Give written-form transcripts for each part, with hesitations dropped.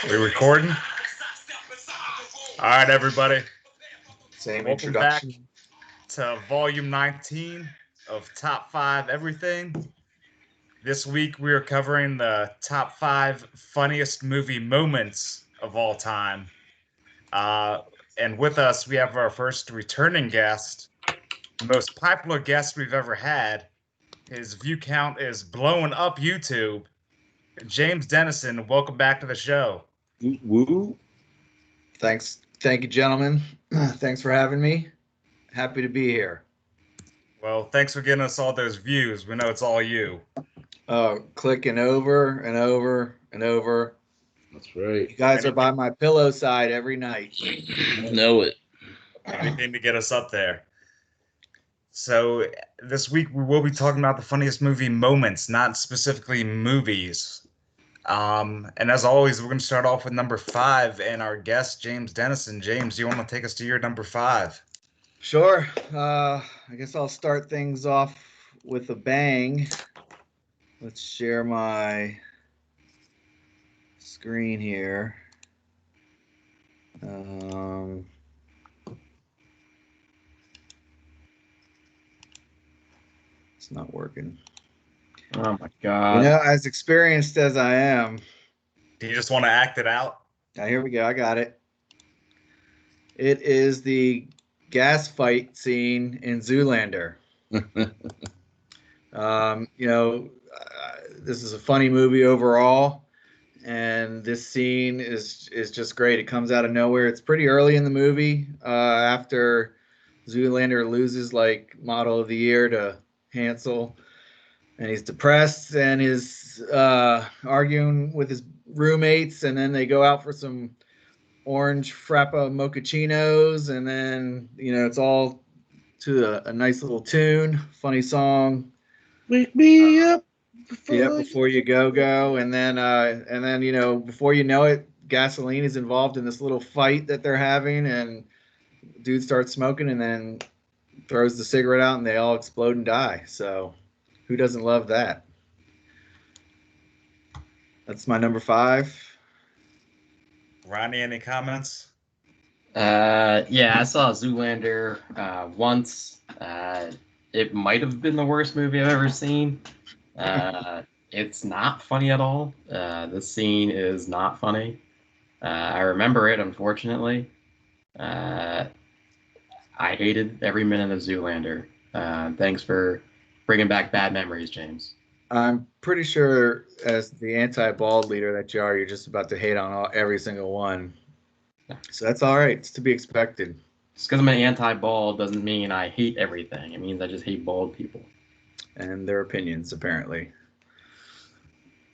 We recording? All right, everybody. Same Welcome back introduction. to volume 19 of Top 5 Everything. This week we are covering the top 5 funniest movie moments of all time. Uh, and with us, we have our first returning guest, the most popular guest we've ever had. His view count is blowing up YouTube. James Dennison, welcome back to the show. Woo. Thank you, gentlemen. Thanks for having me. Happy to be here. Well, thanks for getting us all those views. We know it's all you. Clicking over and over and over. That's right. You guys are by my pillow side every night. Know it. Anything to get us up there. So this week we will be talking about the funniest movie moments, not specifically movies. And as always, we're going to start off with number 5 and our guest, James Dennison. James, do you want to take us to your number 5? Sure. I guess I'll start things off with a bang. Let's share my screen here. It's not working. Oh my God. As experienced as I am. Do you just want to act it out? Here we go. I got it. It is the gas fight scene in Zoolander. This is a funny movie overall, and this scene is just great. It comes out of nowhere. It's pretty early in the movie, after Zoolander loses like Model of the Year to Hansel, and he's depressed and is arguing with his roommates, and then they go out for some orange frappa mochachinos, and then it's all to a nice little tune, funny song. Wake me up. Before you go, and then before you know it, gasoline is involved in this little fight that they're having, and dude starts smoking and then throws the cigarette out, and they all explode and die. So, who doesn't love that? That's my number 5. Ronnie, any comments? Yeah, I saw Zoolander once. It might have been the worst movie I've ever seen. It's not funny at all. The scene is not funny. I remember it, unfortunately. I hated every minute of Zoolander. Thanks for bringing back bad memories, James. I'm pretty sure, as the anti-bald leader that you are, you're just about to hate on every single one. So that's all right. It's to be expected. Just because I'm an anti-bald doesn't mean I hate everything. It means I just hate bald people. And their opinions, apparently.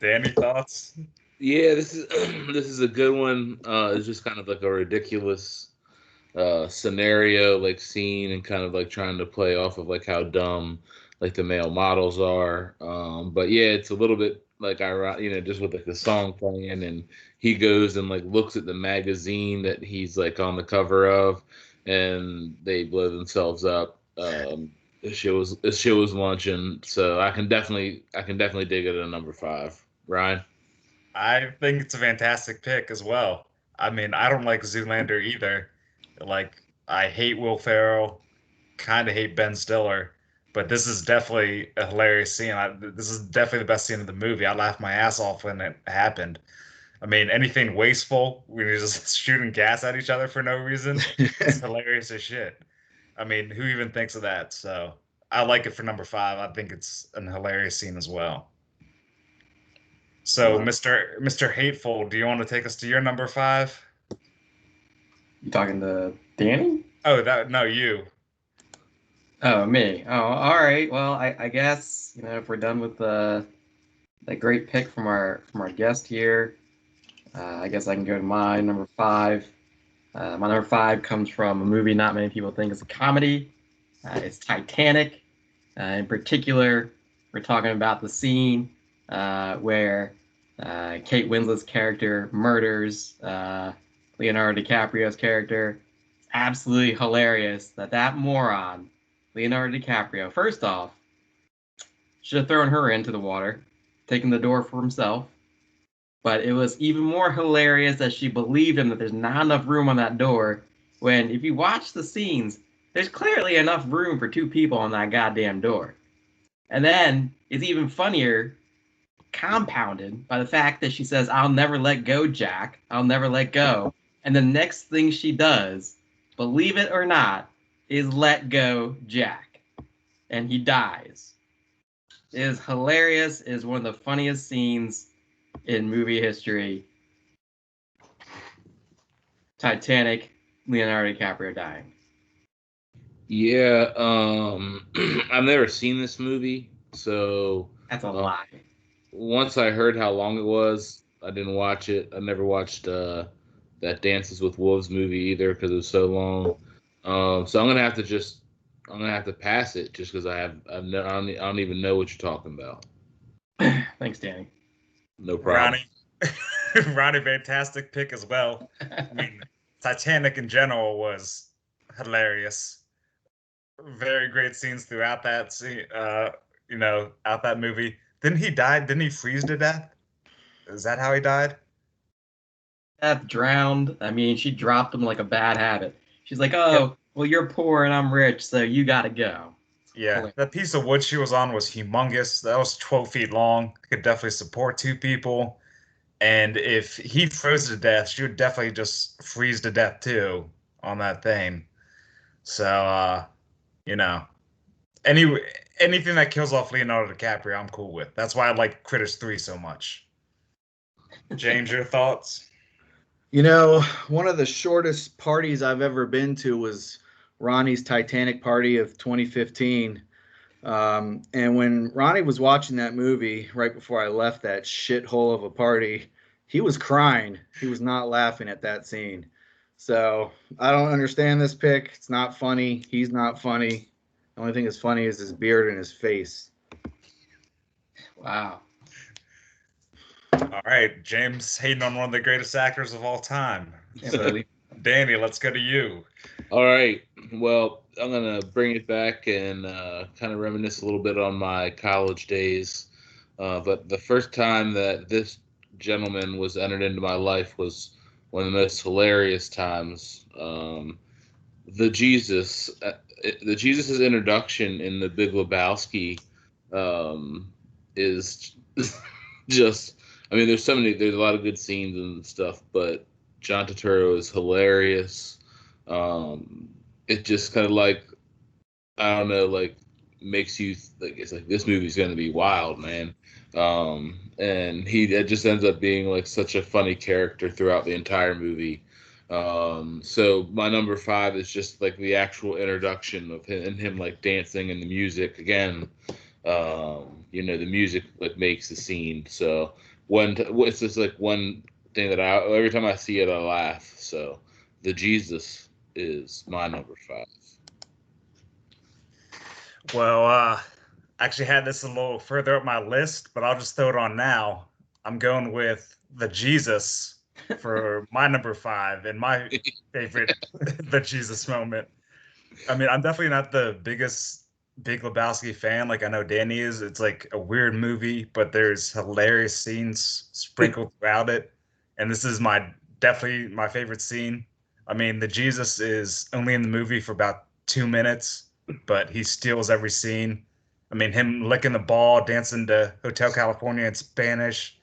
Danny, thoughts? Yeah, this is a good one. It's just kind of like a ridiculous scenario, like scene, and kind of like trying to play off of like how dumb like the male models are. But yeah, it's a little bit like just with like the song playing, and he goes and like looks at the magazine that he's like on the cover of, and they blow themselves up. This shit was launching, so I can definitely dig it at number 5. Ryan? I think it's a fantastic pick as well. I mean, I don't like Zoolander either. Like, I hate Will Ferrell, kind of hate Ben Stiller, but this is definitely a hilarious scene. This is definitely the best scene of the movie. I laughed my ass off when it happened. I mean, anything wasteful, when you're just shooting gas at each other for no reason, it's hilarious as shit. I mean, who even thinks of that? So I like it for number 5. I think it's an hilarious scene as well. So, Mr. Hateful, do you want to take us to your number 5? You talking to Danny? Oh, no, you. Oh, me. Oh, all right. Well, I guess if we're done with that great pick from our guest here, I guess I can go to my number 5. My number 5 comes from a movie not many people think is a comedy. It's Titanic. In particular, we're talking about the scene where Kate Winslet's character murders Leonardo DiCaprio's character. It's absolutely hilarious that moron, Leonardo DiCaprio, first off, should have thrown her into the water, taken the door for himself. But it was even more hilarious that she believed him that there's not enough room on that door. When, if you watch the scenes, there's clearly enough room for 2 people on that goddamn door. And then it's even funnier, compounded by the fact that she says, "I'll never let go, Jack. I'll never let go." And the next thing she does, believe it or not, is let go Jack. And he dies. It is hilarious. It is one of the funniest scenes in movie history. Titanic, Leonardo DiCaprio dying. Yeah, I've never seen this movie, so That's a lie. once I heard how long it was, I didn't watch it. I never watched that Dances with Wolves movie either because it was so long. So I'm gonna have to pass it just because I don't even know what you're talking about. Thanks, Danny. No problem. Ronnie, fantastic pick as well. I mean, Titanic in general was hilarious. Very great scenes throughout that scene. Out that movie. Didn't he die? Didn't he freeze to death? Is that how he died? Beth drowned. I mean, she dropped him like a bad habit. She's like, Yeah. "Oh, well, you're poor and I'm rich, so you gotta go." Yeah, that piece of wood she was on was humongous. That was 12 feet long. Could definitely support 2 people. And if he froze to death, she would definitely just freeze to death too on that thing. So, you know, any anything that kills off Leonardo DiCaprio, I'm cool with. That's why I like Critters 3 so much. James, your thoughts? One of the shortest parties I've ever been to was Ronnie's Titanic party of 2015. And when Ronnie was watching that movie right before I left that shithole of a party, he was crying. He was not laughing at that scene. So I don't understand this pick. It's not funny. He's not funny. The only thing that's funny is his beard and his face. Wow. All right, James hating on one of the greatest actors of all time. Can't So, believe- Danny, let's go to you. All right. Well, I'm gonna bring it back and kind of reminisce a little bit on my college days. But the first time that this gentleman was entered into my life was one of the most hilarious times. The Jesus's introduction in the Big Lebowski is just. I mean, there's a lot of good scenes and stuff, but John Turturro is hilarious. It just kind of like, I don't know, like makes you like, it's like this movie's gonna be wild, man. And it just ends up being like such a funny character throughout the entire movie. So my number 5 is just like the actual introduction of him and him like dancing and the music again. The music like makes the scene. So it's just like one thing that every time I see it I laugh. So the Jesus is my number 5. Well, actually had this a little further up my list, but I'll just throw it on now. I'm going with the Jesus for my number 5 and my favorite the Jesus moment. I mean, I'm definitely not the biggest Big Lebowski fan. Like I know Danny is. It's like a weird movie, but there's hilarious scenes sprinkled throughout it. And this is definitely my favorite scene. I mean, the Jesus is only in the movie for about 2 minutes, but he steals every scene. I mean, him licking the ball, dancing to Hotel California in Spanish,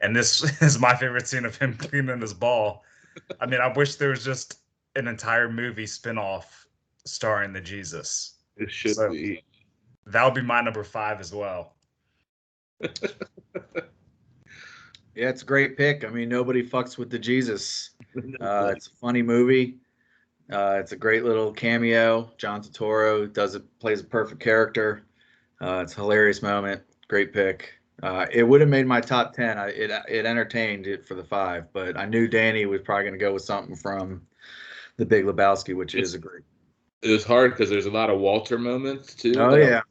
and this is my favorite scene of him cleaning his ball. I mean, I wish there was just an entire movie spinoff starring the Jesus. It should So be. that would be my number 5 as well. Yeah, it's a great pick. I mean, nobody fucks with the Jesus. It's a funny movie. It's a great little cameo. John Turturro plays a perfect character. It's a hilarious moment. Great pick. It would have made my top 10. It entertained it for the 5, but I knew Danny was probably going to go with something from The Big Lebowski, which is a great. It was hard because there's a lot of Walter moments too. Oh yeah.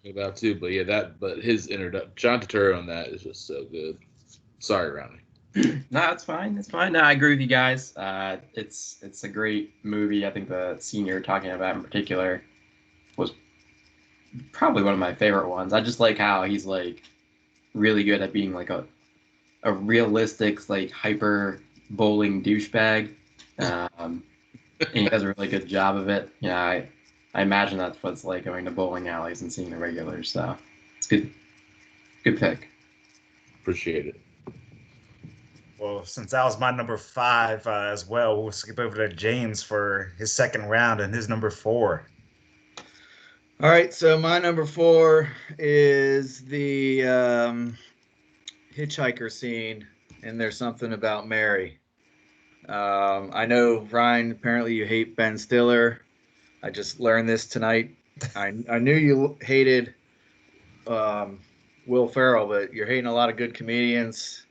About too, but yeah, but his introduction, John Turturro on that is just so good. Sorry, Ronnie. No, it's fine. It's fine. No, I agree with you guys. It's a great movie. I think the scene you're talking about in particular was probably one of my favorite ones. I just like how he's like really good at being like a a realistic, like, hyper bowling douchebag. And he does a really good job of it. Yeah, I imagine that's what it's like going to bowling alleys and seeing the regulars. So it's good pick. Appreciate it. Well, since that was my number 5 as well, we'll skip over to James for his second round and his number 4. All right, so my number 4 is the hitchhiker scene, and There's Something About Mary. I know, Ryan, apparently you hate Ben Stiller. I just learned this tonight. I knew you hated Will Ferrell, but you're hating a lot of good comedians.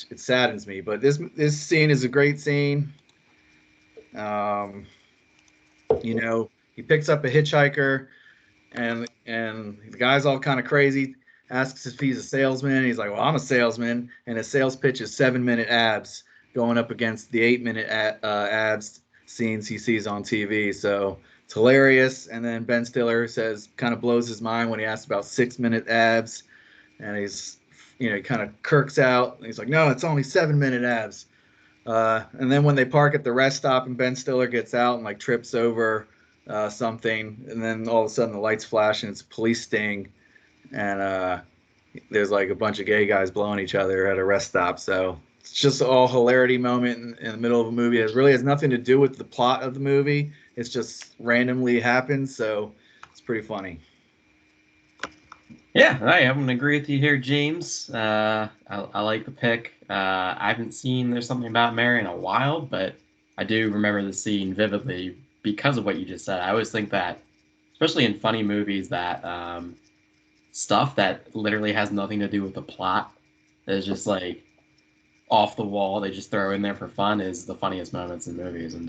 It saddens me, but this scene is a great scene. Um, he picks up a hitchhiker, and the guy's all kind of crazy. Asks if he's a salesman. He's like, "Well, I'm a salesman," and his sales pitch is 7-minute abs going up against the 8-minute abs scenes he sees on TV. So it's hilarious. And then Ben Stiller kind of blows his mind when he asks about 6-minute abs, and he kind of kirks out. He's like, "No, it's only 7-minute abs." And then when they park at the rest stop and Ben Stiller gets out and like trips over something, and then all of a sudden the lights flash and it's a police sting, and there's like a bunch of gay guys blowing each other at a rest stop. So it's just all hilarity moment in the middle of a movie. It really has nothing to do with the plot of the movie. It's just randomly happens. So it's pretty funny. Yeah, I'm gonna agree with you here, James. I like the pick. I haven't seen There's Something About Mary in a while, but I do remember the scene vividly because of what you just said. I always think that, especially in funny movies, that stuff that literally has nothing to do with the plot is just like off the wall. They just throw in there for fun is the funniest moments in movies, and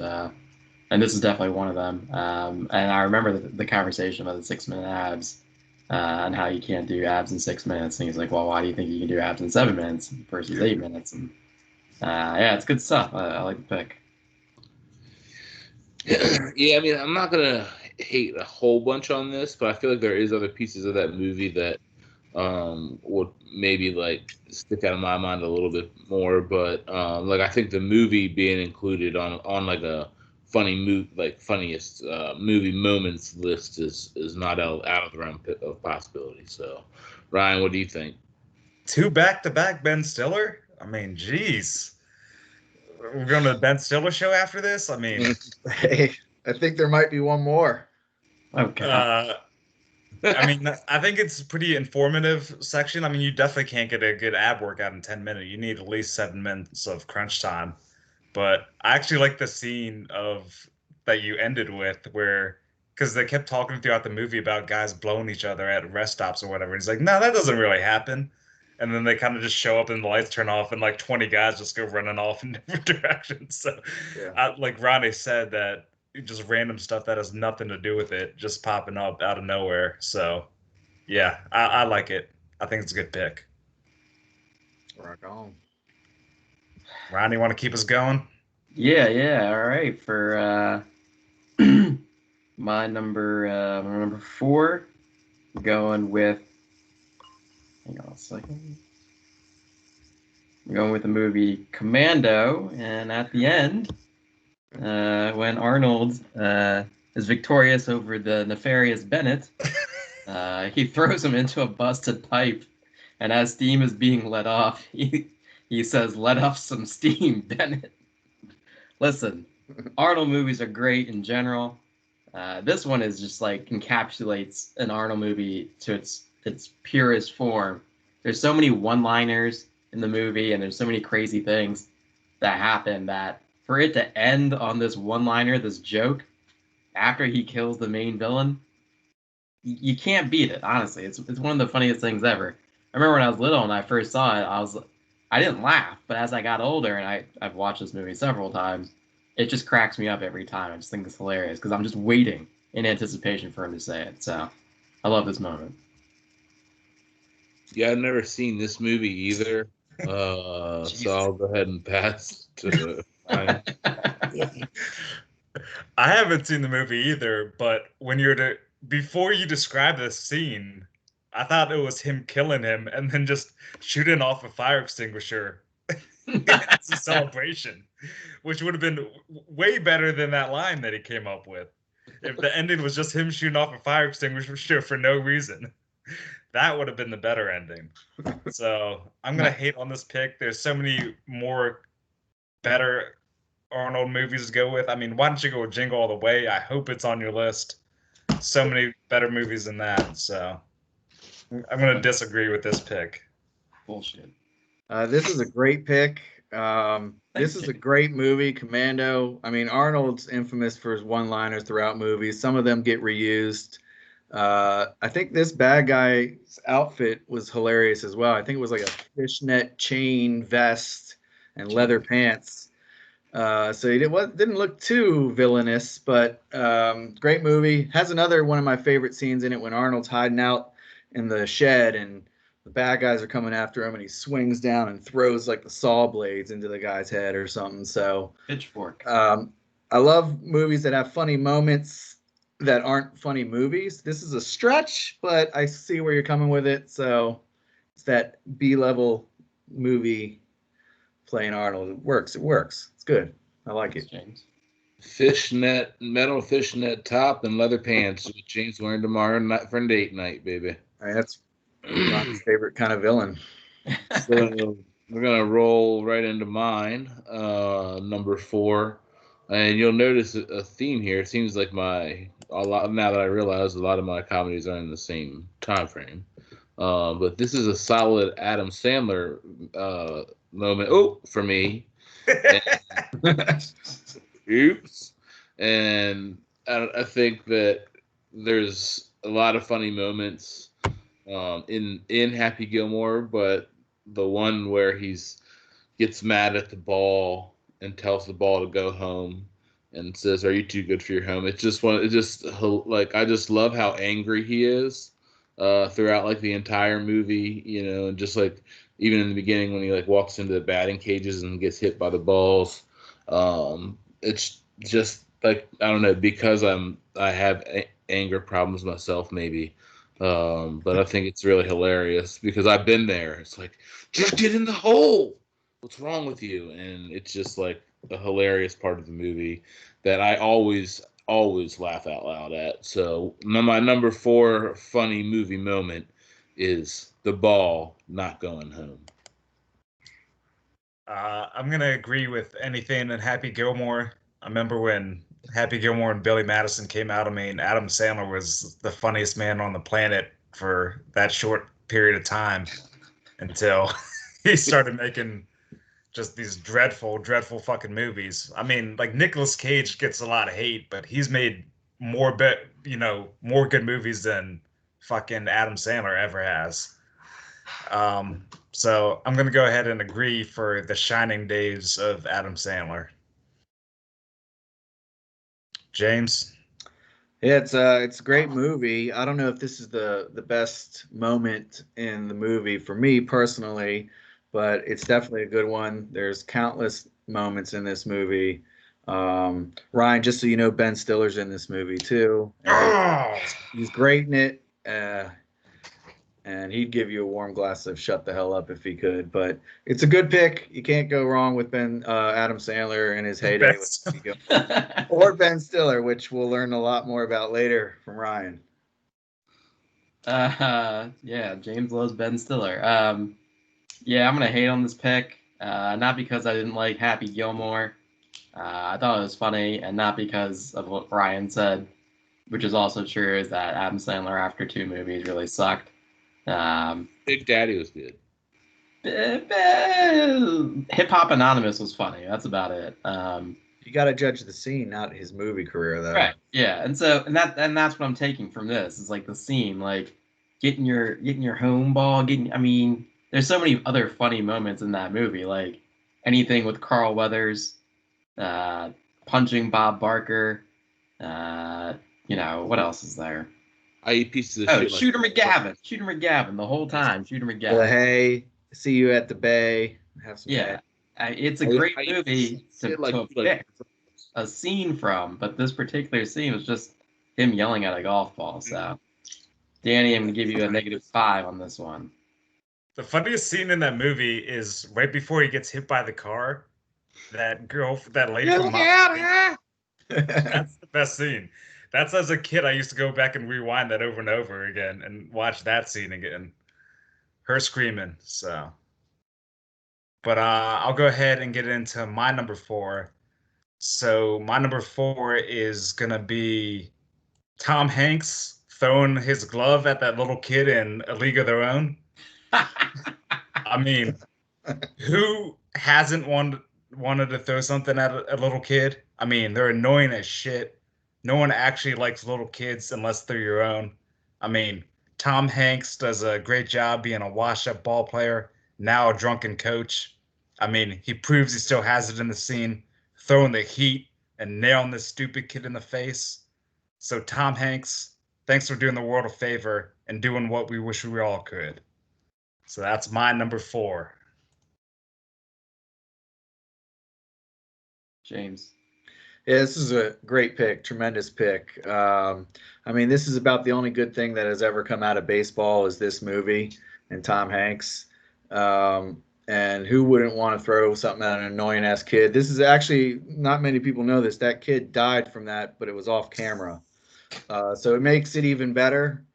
this is definitely one of them. And I remember the conversation about the 6-minute abs. And how you can't do abs in 6 minutes. And he's like, well, why do you think you can do abs in 7 minutes versus 8 minutes? And yeah, it's good stuff. I like the pick. Yeah, I mean, I'm not going to hate a whole bunch on this, but I feel like there is other pieces of that movie that would maybe like stick out of my mind a little bit more. But like I think the movie being included on like a funniest movie moments list is not out of the realm of possibility. So, Ryan, what do you think? 2 back-to-back Ben Stiller? I mean, geez. We're going to the Ben Stiller show after this? I mean, Hey, I think there might be one more. Okay. I mean, I think it's a pretty informative section. I mean, you definitely can't get a good ab workout in 10 minutes. You need at least 7 minutes of crunch time. But I actually like the scene that you ended with because they kept talking throughout the movie about guys blowing each other at rest stops or whatever. And he's like, no, that doesn't really happen. And then they kind of just show up and the lights turn off and like 20 guys just go running off in different directions. So like Ronnie said, that just random stuff that has nothing to do with it just popping up out of nowhere. So yeah, I like it. I think it's a good pick. Rock on. Ronnie, want to keep us going? Yeah. All right. For my number 4, going with. Hang on a second. I'm going with the movie Commando, and at the end, when Arnold is victorious over the nefarious Bennett, he throws him into a busted pipe, and as steam is being let off, he says, "Let off some steam, Bennett." Listen, Arnold movies are great in general. This one is just like encapsulates an Arnold movie to its purest form. There's so many one-liners in the movie, and there's so many crazy things that happen that for it to end on this one-liner, this joke, after he kills the main villain, you can't beat it. Honestly, it's one of the funniest things ever. I remember when I was little and I first saw it, I didn't laugh, but as I got older and I've watched this movie several times, it just cracks me up every time. I just think it's hilarious because I'm just waiting in anticipation for him to say it. So I love this moment. Yeah, I've never seen this movie either. So I'll go ahead and pass to Ryan. I haven't seen the movie either, but before you describe this scene, I thought it was him killing him and then just shooting off a fire extinguisher as a celebration, which would have been way better than that line that he came up with. If the ending was just him shooting off a fire extinguisher for no reason, that would have been the better ending. So I'm gonna hate on this pick. There's so many more better Arnold movies to go with. I mean, why don't you go with Jingle All the Way? I hope it's on your list. So many better movies than that. So I'm gonna disagree with this pick. Bullshit. This is a great pick. This is a great movie, Commando. I mean, Arnold's infamous for his one-liners throughout movies. Some of them get reused. I think this bad guy's outfit was hilarious as well. I think it was like a fishnet chain vest and leather pants. So he didn't look too villainous, but great movie. Has another one of my favorite scenes in it when Arnold's hiding out in the shed and the bad guys are coming after him and he swings down and throws like the saw blades into the guy's head or something. So Pitchfork. I love movies that have funny moments that aren't funny movies. This is a stretch, but I see where you're coming with it. So it's that B-level movie playing Arnold. It works. It's good. I like it. James. Metal fishnet top and leather pants with James wearing tomorrow night for date night, baby. All right, that's Ron's favorite kind of villain. So we're gonna roll right into mine, number 4, and you'll notice a theme here. It seems like a lot now that I realize a lot of my comedies are in the same time frame. But this is a solid Adam Sandler moment. Oh, for me. Oops. And I think that there's a lot of funny moments in Happy Gilmore, but the one where he's gets mad at the ball and tells the ball to go home and says, "Are you too good for your home?" It's just like I just love how angry he is throughout like the entire movie, and just like even in the beginning when he like walks into the batting cages and gets hit by the balls. It's just like I don't know, because I have anger problems myself maybe. But I think it's really hilarious because I've been there. It's like, just get in the hole. What's wrong with you? And it's just like a hilarious part of the movie that I always laugh out loud at. So my number 4 funny movie moment is the ball not going home. I'm gonna agree with anything in Happy Gilmore. I remember when Happy Gilmore and Billy Madison came out. I mean, Adam Sandler was the funniest man on the planet for that short period of time until he started making just these dreadful, dreadful fucking movies. I mean, like Nicolas Cage gets a lot of hate, but he's made more more good movies than fucking Adam Sandler ever has. So I'm gonna go ahead and agree for the shining days of Adam Sandler. James. Yeah, it's a great movie. I don't know if this is the best moment in the movie for me personally, but it's definitely a good one. There's countless moments in this movie. Ryan, just so you know, Ben Stiller's in this movie too. And he's great in it. And he'd give you a warm glass of shut the hell up if he could. But it's a good pick. You can't go wrong with Adam Sandler in his heyday. Or Ben Stiller, which we'll learn a lot more about later from Ryan. Yeah, James loves Ben Stiller. Yeah, I'm going to hate on this pick. Not because I didn't like Happy Gilmore. I thought it was funny, and not because of what Ryan said, which is also true, is that Adam Sandler, after 2 movies, really sucked. Big Daddy was good. Hip Hop Anonymous was funny. That's about it. You got to judge the scene, not his movie career, though. Right. Yeah. And that's what I'm taking from this. It's like the scene, like getting your home ball. I mean, there's so many other funny moments in that movie, like anything with Carl Weathers, punching Bob Barker. What else is there? I eat pieces of shit. Shooter McGavin the whole time. Shooter McGavin. The Hey, see you at the Bay. Have some it's a great movie to pick a scene from, but this particular scene was just him yelling at a golf ball. So Danny, I'm going to give you a -5 on this one. The funniest scene in that movie is right before he gets hit by the car. That lady Get from out here! That's the best scene. That's as a kid, I used to go back and rewind that over and over again and watch that scene again. Her screaming. So, but I'll go ahead and get into my number four. So my number four is gonna be Tom Hanks throwing his glove at that little kid in A League of Their Own. I mean, who hasn't wanted to throw something at a little kid? I mean, they're annoying as shit. No one actually likes little kids unless they're your own. I mean, Tom Hanks does a great job being a washed-up ball player, now a drunken coach. I mean, he proves he still has it in the scene, throwing the heat and nailing this stupid kid in the face. So, Tom Hanks, thanks for doing the world a favor and doing what we wish we all could. So that's my number four. James. Yeah, this is a great pick, tremendous pick. I mean, this is about the only good thing that has ever come out of baseball is this movie and Tom Hanks. And who wouldn't want to throw something at an annoying ass kid? This is actually not many people know this. That kid died from that, but it was off camera. So it makes it even better.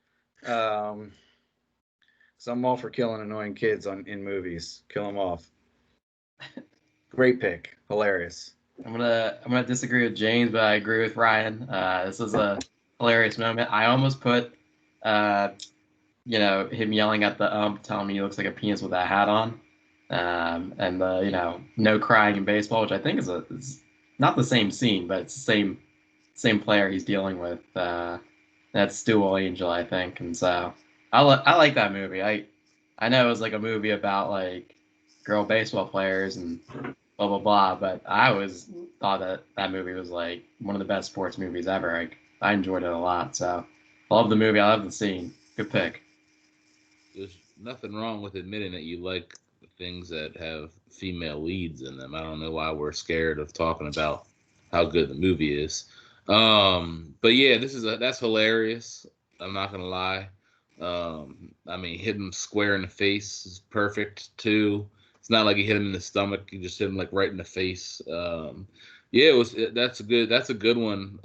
So I'm all for killing annoying kids in movies. Kill them off. Great pick, hilarious. I'm gonna disagree with James, but I agree with Ryan. This is a hilarious moment. I almost put, him yelling at the telling me he looks like a penis with a hat on, and the no crying in baseball, which I think is not the same scene, but it's the same player he's dealing with. That's Stu Angel, I think, and so I like that movie. I know it was like a movie about like girl baseball players and blah blah blah, but I always thought that movie was like one of the best sports movies ever. Like, I enjoyed it a lot. So I love the movie. I love the scene. Good pick. There's nothing wrong with admitting that you like things that have female leads in them. I don't know why we're scared of talking about how good the movie is. But yeah, that's hilarious. I'm not gonna lie. I mean, hit him square in the face is perfect too. It's not like he hit him in the stomach; he just hit him like right in the face. Yeah, that's a good one.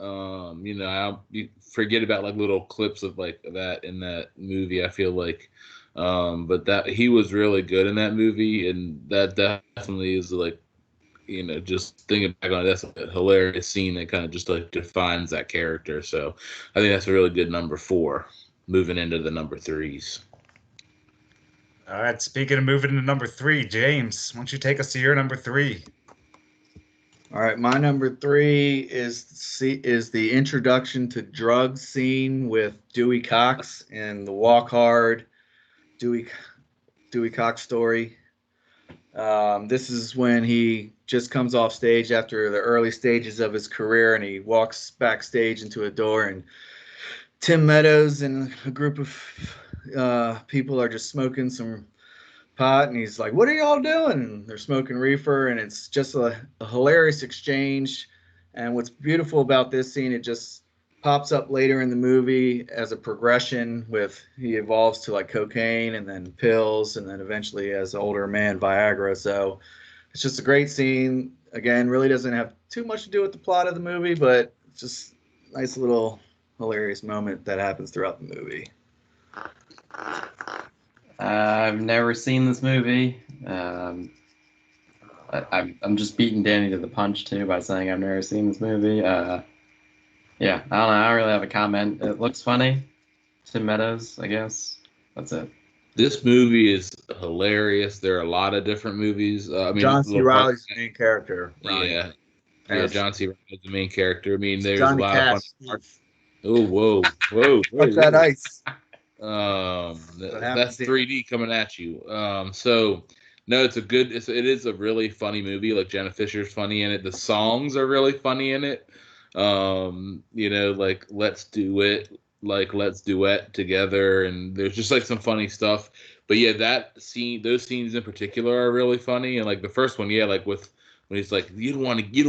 You forget about like little clips of like that in that movie. I feel like, but that he was really good in that movie, and that definitely is like, just thinking back on it, that's a hilarious scene that kind of just like defines that character. So I think that's a really good number four. Moving into the number threes. All right, speaking of moving to number three, James, why don't you take us to your number three? All right, my number three is the introduction to drugs scene with Dewey Cox and the Walk Hard Dewey Cox story. This is when he just comes off stage after the early stages of his career, and he walks backstage into a door, and Tim Meadows and a group of people are just smoking some pot, and he's like, "What are y'all doing?" And they're smoking reefer, and it's just a hilarious exchange. And what's beautiful about this scene, it just pops up later in the movie as a progression with he evolves to like cocaine and then pills, and then eventually as an older man, Viagra. So it's just a great scene. Again, really doesn't have too much to do with the plot of the movie, but it's just a nice little hilarious moment that happens throughout the movie. I've never seen this movie. I'm just beating Danny to the punch too by saying I've never seen this movie. Yeah, I don't know. I don't really have a comment. It looks funny. Tim Meadows, I guess. That's it. This movie is hilarious. There are a lot of different movies. I mean, John C. Reilly's the main character. Yeah, John C. Reilly's the main character. I mean, there's Johnny a lot Cash. of funny parts. Oh, whoa! Watch that ice. That's 3D coming at you. So no, it is a really funny movie. Like, Jenna Fisher's funny in it. The songs are really funny in it. Like Let's Do It, like Let's Duet Together, and there's just like some funny stuff. But yeah, those scenes in particular are really funny. And like the first one, yeah, like when he's like, you don't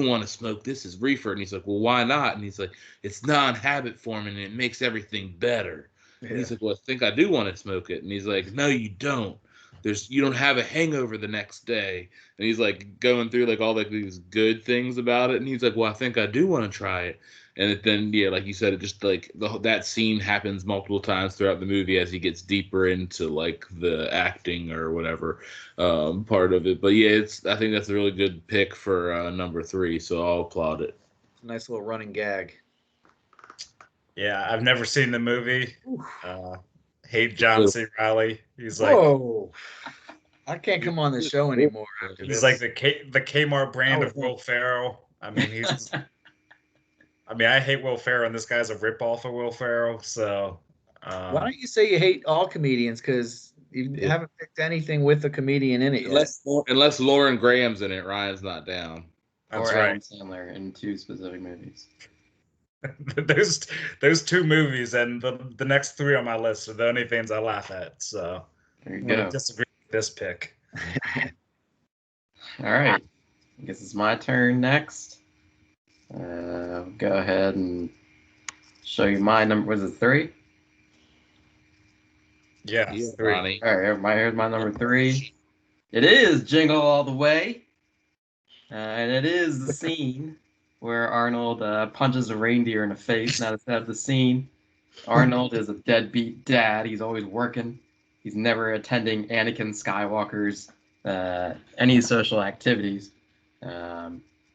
want to smoke, this is reefer, and he's like, well, why not? And he's like, it's non-habit forming and it makes everything better. And he's like, well, I think I do want to smoke it. And he's like, no, you don't. You don't have a hangover the next day. And he's like going through like all like these good things about it. And he's like, well, I think I do want to try it. And then, yeah, like you said, it just like that scene happens multiple times throughout the movie as he gets deeper into like the acting or whatever part of it. But yeah, I think that's a really good pick for number 3. So I'll applaud it. Nice little running gag. Yeah, I've never seen the movie. Hate John C. Riley. He's like, whoa, I can't come on this show anymore after he's this. like the Kmart brand of Will Ferrell. I mean, I hate Will Ferrell, and this guy's a ripoff of Will Ferrell. So, why don't you say you hate all comedians? Because you haven't picked anything with a comedian in it yet. Unless Lauren Graham's in it, Ryan's not down. That's or right. Adam Sandler in 2 specific movies. Those 2 movies, and the next 3 on my list are the only things I laugh at. So There you I'm go. gonna disagree with this pick. All right. I guess it's my turn next. Go ahead and show you my number. Was it 3? Yeah, Yeah, 3. Ronnie. All right, here's my number 3. It is Jingle All the Way. And it is the scene where Arnold punches a reindeer in the face. Now, instead of the scene, Arnold is a deadbeat dad. He's always working. He's never attending Anakin Skywalker's any social activities.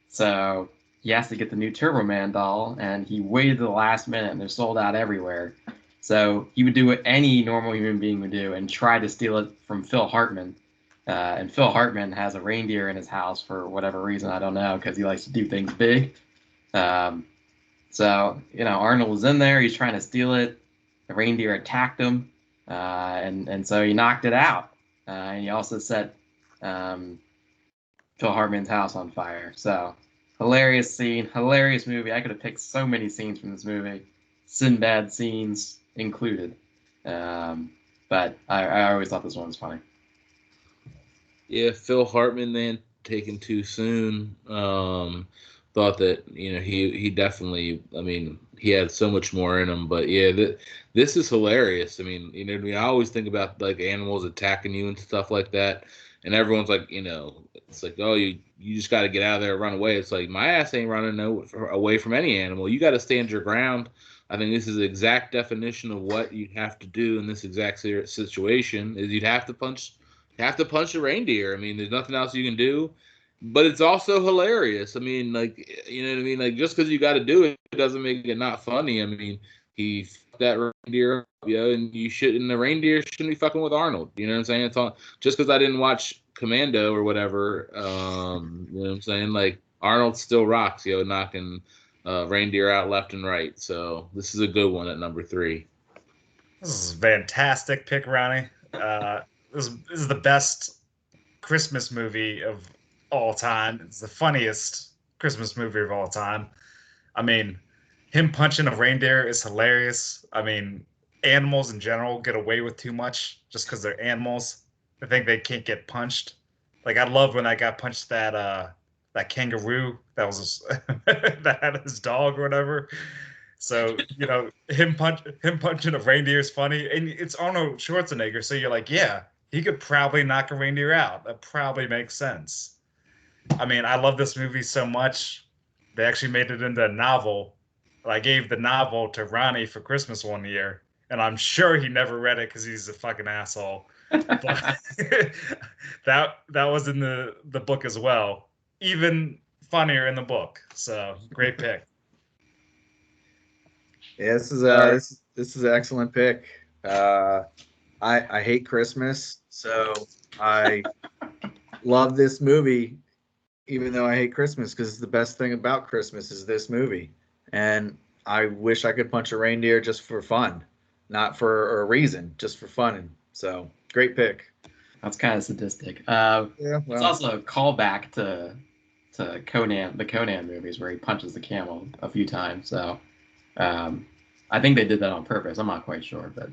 So he has to get the new Turbo Man doll, and he waited to the last minute, and they're sold out everywhere. So he would do what any normal human being would do and try to steal it from Phil Hartman. And Phil Hartman has a reindeer in his house for whatever reason. I don't know, because he likes to do things big. So, Arnold was in there. He's trying to steal it. The reindeer attacked him. And so he knocked it out. And he also set Phil Hartman's house on fire. So, hilarious scene, hilarious movie. I could have picked so many scenes from this movie, Sinbad scenes included. But I always thought this one was funny. Yeah, Phil Hartman, man, taken too soon. Thought that he definitely. I mean, he had so much more in him. But yeah, this is hilarious. I mean, I always think about like animals attacking you and stuff like that, and everyone's like, it's like, oh, you just got to get out of there, run away. It's like my ass ain't running away from any animal. You got to stand your ground. I think this is the exact definition of what you have to do in this exact situation. Is you'd have to punch. Have to punch a reindeer. I mean, there's nothing else you can do, but it's also hilarious. I mean, like, you know what I mean? Like, just because you got to do it doesn't make it not funny. I mean, he fucked that reindeer up, and the reindeer shouldn't be fucking with Arnold. You know what I'm saying? It's all just because I didn't watch Commando or whatever. You know what I'm saying? Like, Arnold still rocks, knocking reindeer out left and right. So this is a good one at number 3. This is a fantastic pick, Ronnie. This is the best Christmas movie of all time. It's the funniest Christmas movie of all time. I mean, him punching a reindeer is hilarious. I mean, animals in general get away with too much just because they're animals. They think they can't get punched. Like, I love when I got punched that kangaroo that was that had his dog or whatever. So, him punching a reindeer is funny, and it's Arnold Schwarzenegger. So you're like, yeah, he could probably knock a reindeer out. That probably makes sense. I mean, I love this movie so much. They actually made it into a novel. I gave the novel to Ronnie for Christmas one year, and I'm sure he never read it because he's a fucking asshole. But that was in the book as well. Even funnier in the book. So great pick. Yeah, this is an excellent pick. I hate Christmas, so I love this movie, even though I hate Christmas, because the best thing about Christmas is this movie. And I wish I could punch a reindeer just for fun, not for a reason, just for fun. So great pick. That's kind of sadistic. It's also a callback to Conan, the Conan movies, where he punches the camel a few times. So I think they did that on purpose. I'm not quite sure, but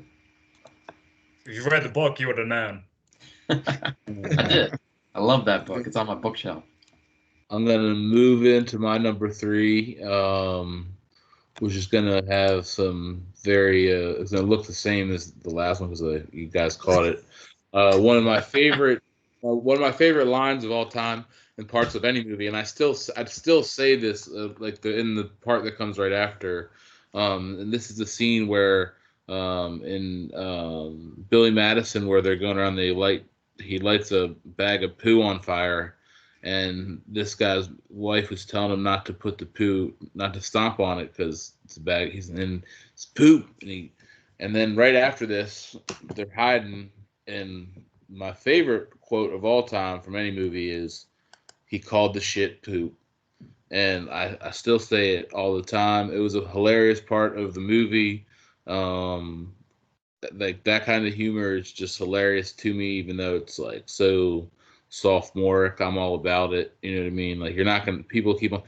if you read the book, you would have known. I did. I love that book. It's on my bookshelf. I'm gonna move into my number 3. which is gonna have some very it's gonna look the same as the last one because you guys caught it. One of my favorite lines of all time in parts of any movie, and I'd still say this like in the part that comes right after, and this is the scene where in Billy Madison where they're going around, he lights a bag of poo on fire, and this guy's wife was telling him not to stomp on it because it's a bag. It's poop, and then right after this, they're hiding. And my favorite quote of all time from any movie is, "He called the shit poop," and I still say it all the time. It was a hilarious part of the movie. Um, like that kind of humor is just hilarious to me, even though it's like so sophomoric. I'm all about it. You know what I mean? Like you're not gonna people keep on.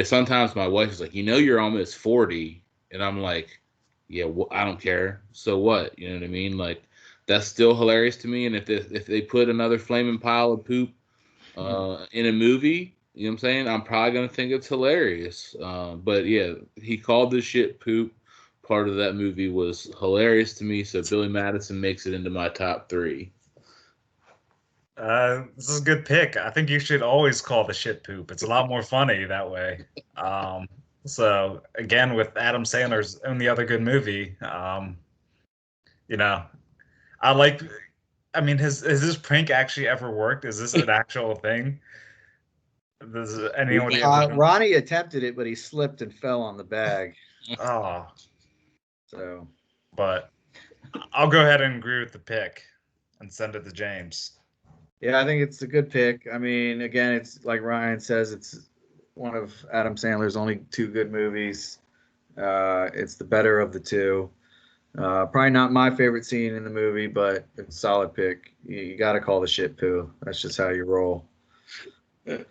Sometimes my wife is like, you're almost 40, and I'm like, yeah, I don't care. So what? You know what I mean? Like that's still hilarious to me. And if they put another flaming pile of poop in a movie, you know what I'm saying? I'm probably gonna think it's hilarious. But yeah, he called this shit poop. Part of that movie was hilarious to me. So Billy Madison makes it into my top 3. This is a good pick. I think you should always call the shit poop. It's a lot more funny that way. So again, with Adam Sandler's only other good movie, you know, I like. I mean, has this prank actually ever worked? Is this an actual thing? Does anybody ever? Ronnie attempted it, but he slipped and fell on the bag. Oh, So, but I'll go ahead and agree with the pick and send it to James. yeah, I think it's a good pick. I mean, again, it's like Ryan says, it's one of Adam Sandler's only 2 good movies. It's the better of the 2. Probably not my favorite scene in the movie, but it's a solid pick. You got to call the shit poo. That's just how you roll. That's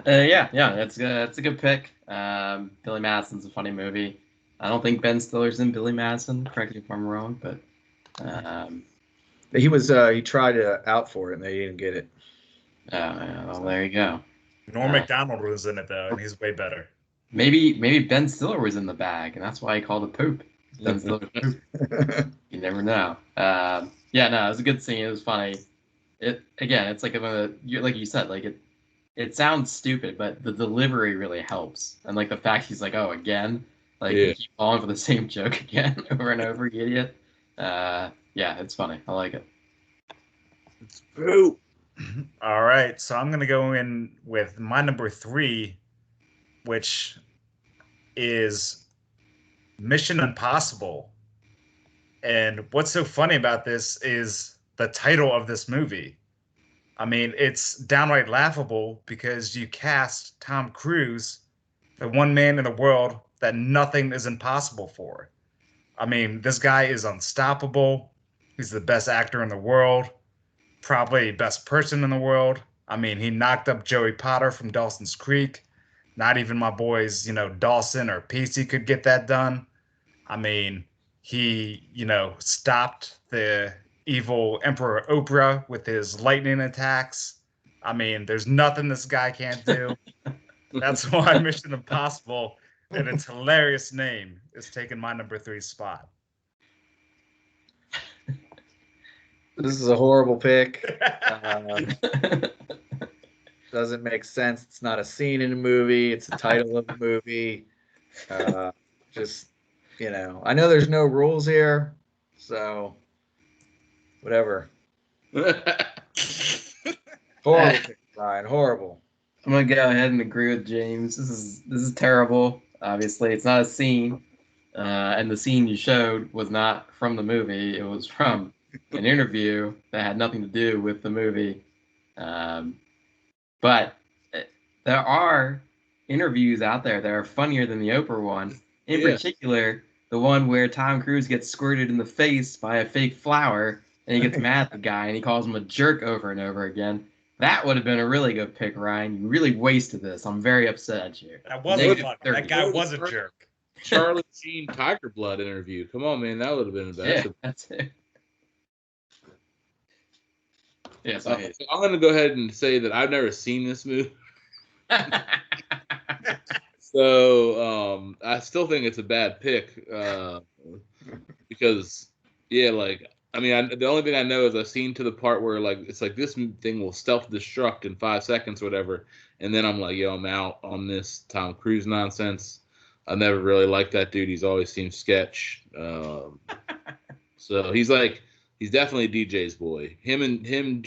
a good pick. Billy Madison's a funny movie. I don't think Ben Stiller's in Billy Madison. Correct me if I'm wrong, but He tried out for it and they didn't get it. well, there you go. Norm Macdonald was in it though, and he's way better. Maybe Ben Stiller was in the bag, and that's why he called it poop. Ben Stiller poop. You never know. No, it was a good scene. It was funny. It's like like you said, like it sounds stupid, but the delivery really helps. And like the fact he's like, oh, again, like you keep falling for the same joke again over and over, you idiot. It's funny. I like it. It's poop. All right, so I'm gonna go in with my number 3, which is Mission Impossible. And what's so funny about this is the title of this movie. I mean, it's downright laughable because you cast Tom Cruise, the one man in the world that nothing is impossible for. I mean, this guy is unstoppable. He's the best actor in the world, probably best person in the world. I mean, he knocked up Joey Potter from Dawson's Creek. Not even my boys, Dawson or Pacey could get that done. I mean, he, stopped the evil Emperor Oprah with his lightning attacks. I mean, there's nothing this guy can't do. That's why Mission Impossible, and its hilarious name, is taking my number 3 spot. This is a horrible pick. Doesn't make sense. It's not a scene in a movie. It's the title of the movie. I know there's no rules here, so whatever. Horrible pick, Brian. Horrible. I'm gonna go ahead and agree with James. This is terrible. Obviously, it's not a scene, and the scene you showed was not from the movie. It was from an interview that had nothing to do with the movie. But there are interviews out there that are funnier than the Oprah one. In particular, the one where Tom Cruise gets squirted in the face by a fake flower, and he gets mad at the guy, and he calls him a jerk over and over again. That would have been a really good pick, Ryan. You really wasted this. I'm very upset at you. That wasn't fun. That guy was a jerk. Charlie Sheen Tiger Blood interview. Come on, man. That would have been the best. Yeah, that's it. Yes, I'm going to go ahead and say that I've never seen this movie. So I still think it's a bad pick because yeah, like I mean, the only thing I know is I've seen to the part where like it's like this thing will self-destruct in 5 seconds or whatever, and then I'm like, yo, I'm out on this Tom Cruise nonsense. I never really liked that dude. He's always seemed sketch. So he's definitely DJ's boy. Him,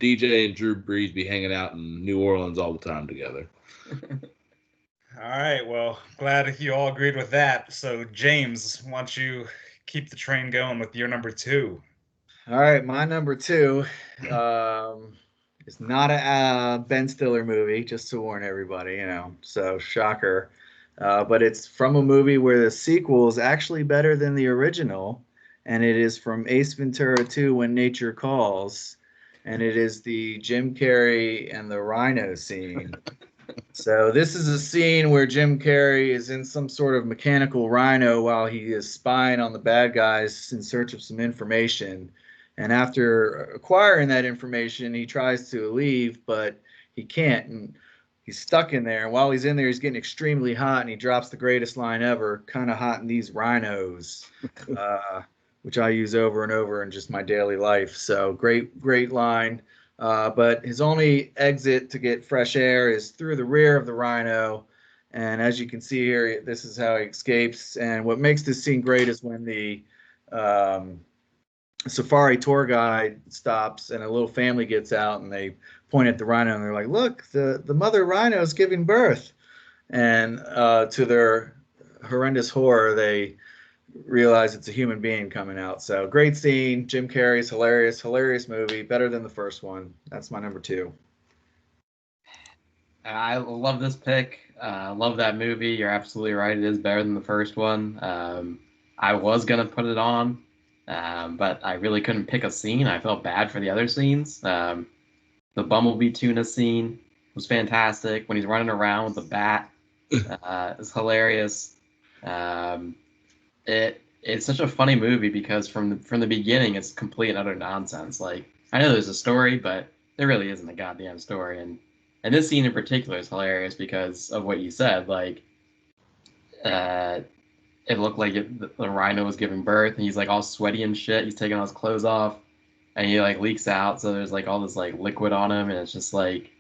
DJ and Drew Brees be hanging out in New Orleans all the time together. All right, well, glad you all agreed with that. So, James, why don't you keep the train going with your number two? All right, my number two is not a Ben Stiller movie, just to warn everybody, so shocker. But it's from a movie where the sequel is actually better than the original, and it is from Ace Ventura 2 When Nature Calls, and it is the Jim Carrey and the rhino scene. So this is a scene where Jim Carrey is in some sort of mechanical rhino while he is spying on the bad guys in search of some information. And after acquiring that information, he tries to leave, but he can't. And he's stuck in there. And while he's in there, he's getting extremely hot, and he drops the greatest line ever, kind of hot in these rhinos, which I use over and over in just my daily life. So great, great line. But his only exit to get fresh air is through the rear of the rhino. And as you can see here, this is how he escapes. And what makes this scene great is when the safari tour guide stops and a little family gets out and they point at the rhino and they're like, look, the mother rhino is giving birth. And to their horrendous horror, they realize it's a human being coming out. So great scene. Jim Carrey's hilarious, hilarious movie. Better than the first one. That's my number two. I love this pick. Love that movie. You're absolutely right. It is better than the first one. I was gonna put it on, but I really couldn't pick a scene. I felt bad for the other scenes. The Bumblebee tuna scene was fantastic. When he's running around with the bat, is hilarious. It's such a funny movie because from the beginning it's complete and utter nonsense. Like, I know there's a story, but there really isn't a goddamn story. And this scene in particular is hilarious because of what you said. Like, it looked like the rhino was giving birth, and he's like all sweaty and shit. He's taking all his clothes off, and he like leaks out. So there's like all this like liquid on him, and it's just like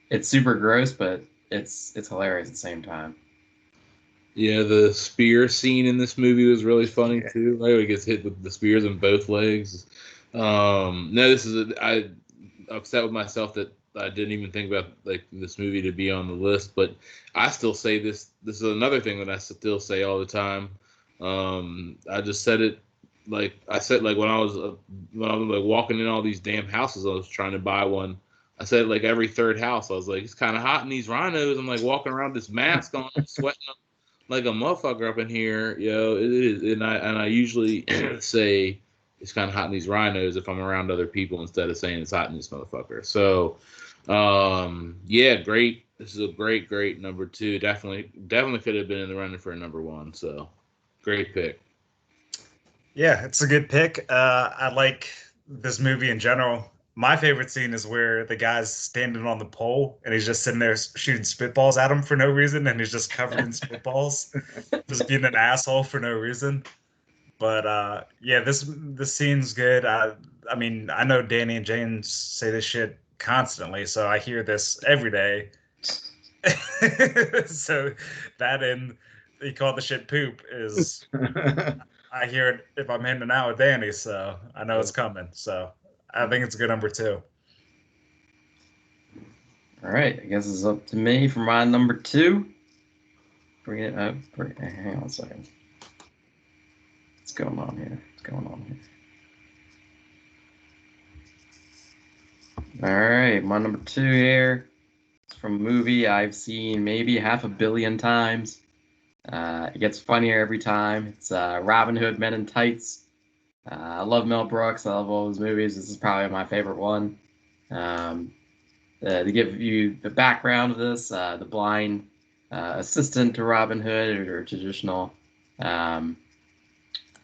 it's super gross, but it's hilarious at the same time. Yeah, the spear scene in this movie was really funny too. Like, he gets hit with the spears in both legs. No, I'm upset with myself that I didn't even think about like this movie to be on the list, but I still say this. This is another thing that I still say all the time. I just said it like I said like when I was like walking in all these damn houses. I was trying to buy one. I said like every third house. I was like, it's kind of hot in these rhinos. I'm like walking around with this mask on, sweating like a motherfucker up in here, yo. It is, and I usually say it's kind of hot in these rhinos if I'm around other people instead of saying it's hot in this motherfucker. So, yeah, great. This is a great number two. Definitely could have been in the running for a number one. So, great pick. Yeah, it's a good pick. I like this movie in general. My favorite scene is where the guy's standing on the pole and he's just sitting there shooting spitballs at him for no reason, and he's just covered in spitballs, just being an asshole for no reason. But yeah, this scene's good. I mean, I know Danny and James say this shit constantly, so I hear this every day. So that and he called the shit poop is I hear it if I'm hanging out with Danny, so I know it's coming. So I think it's a good number two. All right, I guess it's up to me for my number two. Bring it up. Hang on a second. What's going on here? All right, my number two here. It's from a movie I've seen maybe 500 million times. It gets funnier every time. It's Robin Hood Men in Tights. I love Mel Brooks. I love all his movies. This is probably my favorite one. To give you the background of this, the blind assistant to Robin Hood or traditional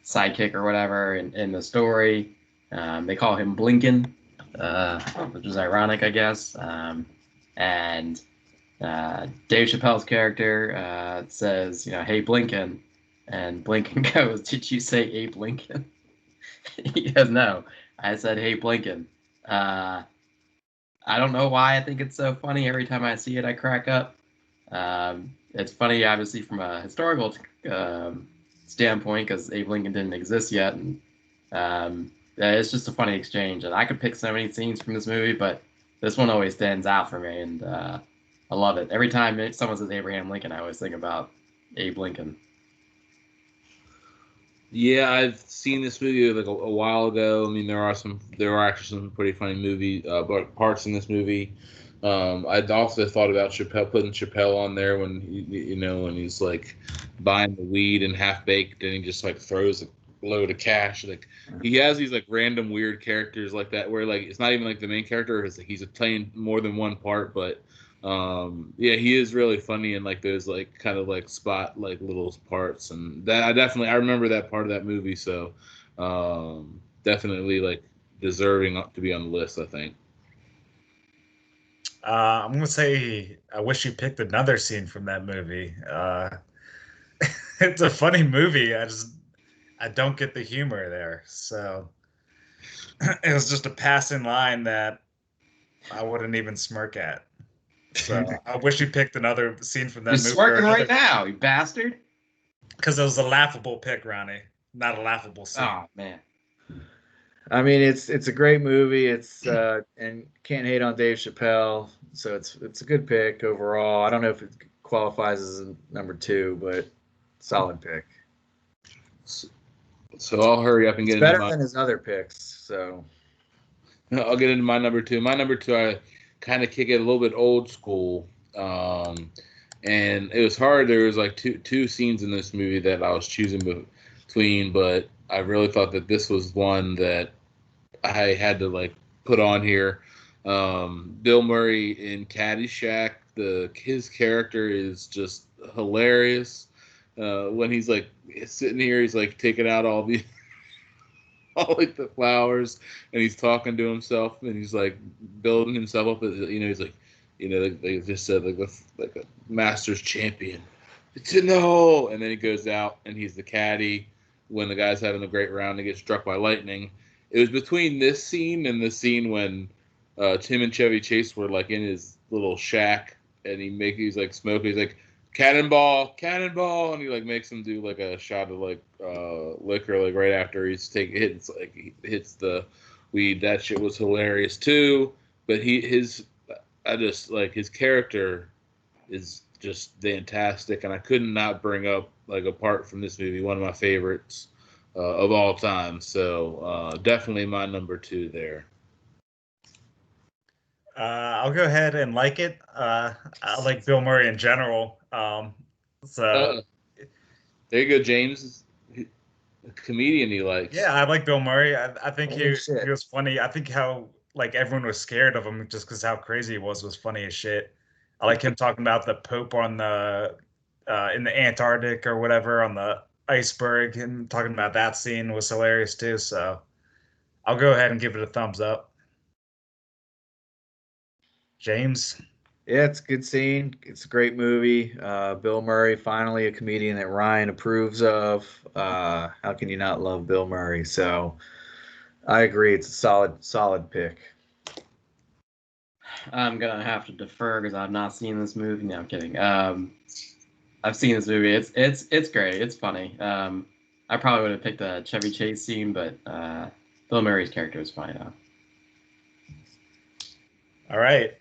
sidekick or whatever in the story, they call him Blinken, which is ironic, I guess. And Dave Chappelle's character says, "Hey Blinken," and Blinken goes, "Did you say Abe Lincoln?" He goes, "No, I said Hey Blinken." Uh, I don't know why I think it's so funny. Every time I see it, I crack up. It's funny, obviously, from a historical standpoint, because Abe Lincoln didn't exist yet, and it's just a funny exchange. And I could pick so many scenes from this movie, but this one always stands out for me, and I love it. Every time someone says Abraham Lincoln, I always think about Abe Lincoln. Yeah, I've seen this movie like a while ago. I mean, there are actually some pretty funny parts in this movie. I'd also thought about putting Chappelle on there when when he's like buying the weed and half baked, and he just like throws a load of cash. Like he has these like random weird characters like that, where like it's not even like the main character. It's like he's playing more than one part, but yeah, he is really funny in like those like kind of like spot like little parts, and that I remember that part of that movie, so definitely like deserving to be on the list, I think. I'm gonna say I wish you picked another scene from that movie. It's a funny movie. I don't get the humor there. So it was just a passing line that I wouldn't even smirk at. So I wish you picked another scene from You're that movie or smirking right another, now, you bastard. because it was a laughable pick, Ronnie, not a laughable scene. Oh man. I mean, it's a great movie. It's and can't hate on Dave Chappelle, so it's a good pick overall. I don't know if it qualifies as a number two, but solid pick. So I'll hurry up and It's get into better my. than his other picks. So I'll get into my number two. My number two, I kind of kick it a little bit old school, and it was hard. There was like two scenes in this movie that I was choosing between, but I really thought that this was one that I had to like put on here. Bill Murray in Caddyshack, his character is just hilarious. When he's like sitting here, he's like taking out all the all like the flowers, and he's talking to himself, and he's like building himself up. As, he's like, like they just said like a Masters champion. To know, and then he goes out and he's the caddy when the guy's having a great round and gets struck by lightning. It was between this scene and the scene when Tim and Chevy Chase were like in his little shack, and he's like smoking. He's like cannonball, cannonball, and he like makes him do like a shot of like liquor like right after he hits the weed. That shit was hilarious too. But I just like his character is just fantastic, and I could not bring up like apart from this movie one of my favorites of all time. So definitely my number two there. I'll go ahead and like it. I like Bill Murray in general. So Uh, there you go, James. A comedian he likes. yeah, I like Bill Murray. I think holy he shit. was funny. I think how like everyone was scared of him just because how crazy he was funny as shit. I like him talking about the Pope on the in the Antarctic or whatever on the iceberg, and talking about that scene was hilarious too. So I'll go ahead and give it a thumbs up. James. Yeah, it's a good scene. It's a great movie. Bill Murray, finally a comedian that Ryan approves of. How can you not love Bill Murray? So I agree. It's a solid pick. I'm gonna have to defer because I've not seen this movie. No, I'm kidding. I've seen this movie. It's great. It's funny. I probably would have picked the Chevy Chase scene, but Bill Murray's character was fine. All right.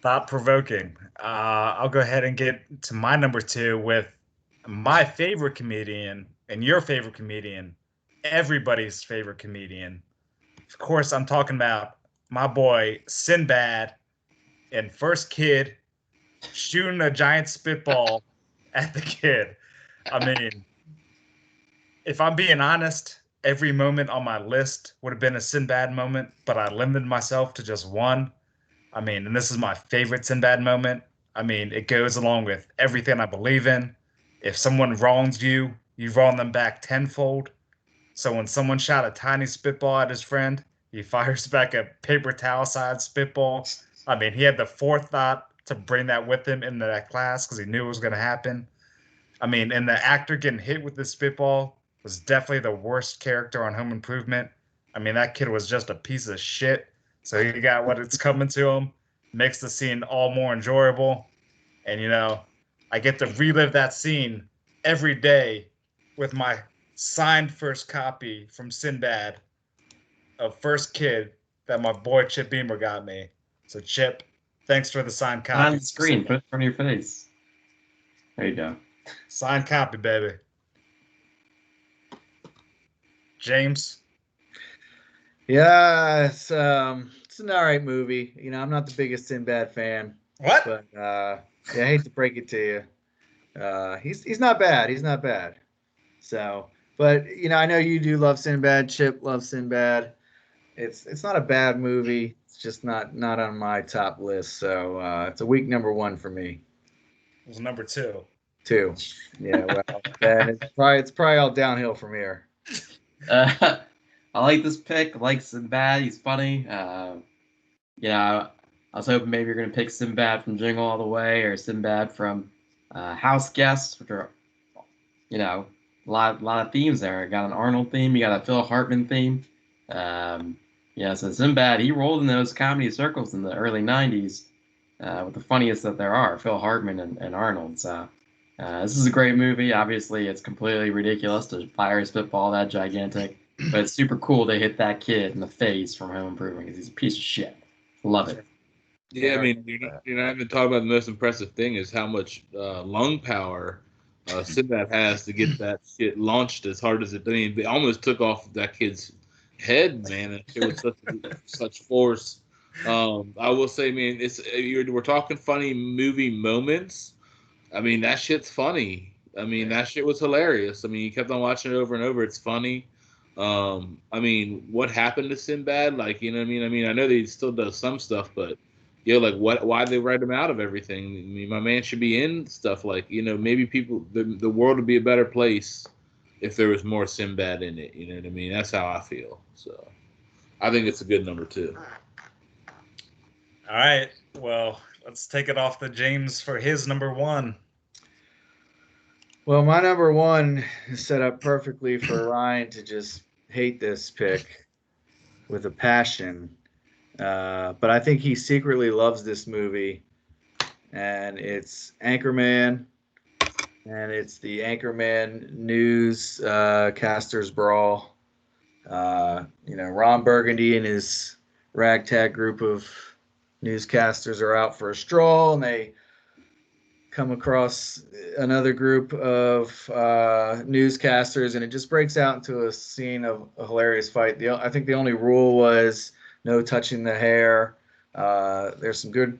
Thought provoking. I'll go ahead and get to my number two with my favorite comedian and your favorite comedian, everybody's favorite comedian. Of course, I'm talking about my boy Sinbad and First Kid shooting a giant spitball at the kid. I mean, if I'm being honest, every moment on my list would have been a Sinbad moment, but I limited myself to just one. I mean, and this is my favorite Sinbad moment. I mean, it goes along with everything I believe in. If someone wrongs you, you wrong them back tenfold. So when someone shot a tiny spitball at his friend, he fires back a paper towel sized spitball. I mean, he had the forethought to bring that with him into that class because he knew it was going to happen. I mean, and the actor getting hit with the spitball was definitely the worst character on Home Improvement. I mean, that kid was just a piece of shit. So he got what it's coming to him, makes the scene all more enjoyable. And, I get to relive that scene every day with my signed first copy from Sinbad of First Kid that my boy Chip Beamer got me. So, Chip, thanks for the signed copy. On the screen, put it in front of your face. There you go. Signed copy, baby. James? Yeah, it's an all right movie. I'm not the biggest Sinbad fan, What? but yeah, I hate to break it to you. He's not bad. He's not bad. So, but I know you do love Sinbad. Chip loves Sinbad. It's not a bad movie. It's just not on my top list. So it's a weak number one for me. It was number 2. 2. Yeah, well, then it's probably all downhill from here. I like this pick. I like Sinbad. He's funny. I was hoping maybe you're gonna pick Sinbad from Jingle All the Way or Sinbad from House Guests, which are, a lot of themes there. You got an Arnold theme. You got a Phil Hartman theme. So Sinbad, he rolled in those comedy circles in the early '90s with the funniest that there are, Phil Hartman and Arnold. So this is a great movie. Obviously, it's completely ridiculous to fire a spitball that gigantic, but it's super cool to hit that kid in the face from Home Improvement because he's a piece of shit. Love it. Yeah, I mean, I haven't talked about the most impressive thing is how much lung power Sinbad has to get that shit launched as hard as it did. I mean, it almost took off that kid's head, man. It was such force. I will say, man, we're talking funny movie moments. I mean, that shit's funny. I mean, that shit was hilarious. I mean, you kept on watching it over and over. It's funny. I mean, what happened to Sinbad? Like, you know what I mean? I mean, I know that he still does some stuff, but why they write him out of everything? I mean, my man should be in stuff like, maybe the world would be a better place if there was more Sinbad in it. You know what I mean? That's how I feel. So I think it's a good number 2. All right. Well, let's take it off to James for his number 1. Well, my number 1 is set up perfectly for Ryan to just hate this pick with a passion. But I think he secretly loves this movie, and it's Anchorman, and it's the Anchorman news casters brawl. Ron Burgundy and his ragtag group of newscasters are out for a stroll, and they come across another group of newscasters, and it just breaks out into a scene of a hilarious fight. I think the only rule was no touching the hair. There's some good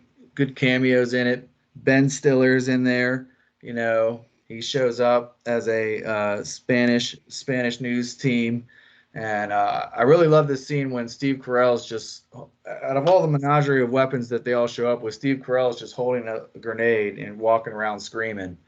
cameos in it. Ben Stiller's in there. He shows up as a Spanish news team. And I really love this scene when Steve Carell's just, out of all the menagerie of weapons that they all show up with, Steve Carell's just holding a grenade and walking around screaming.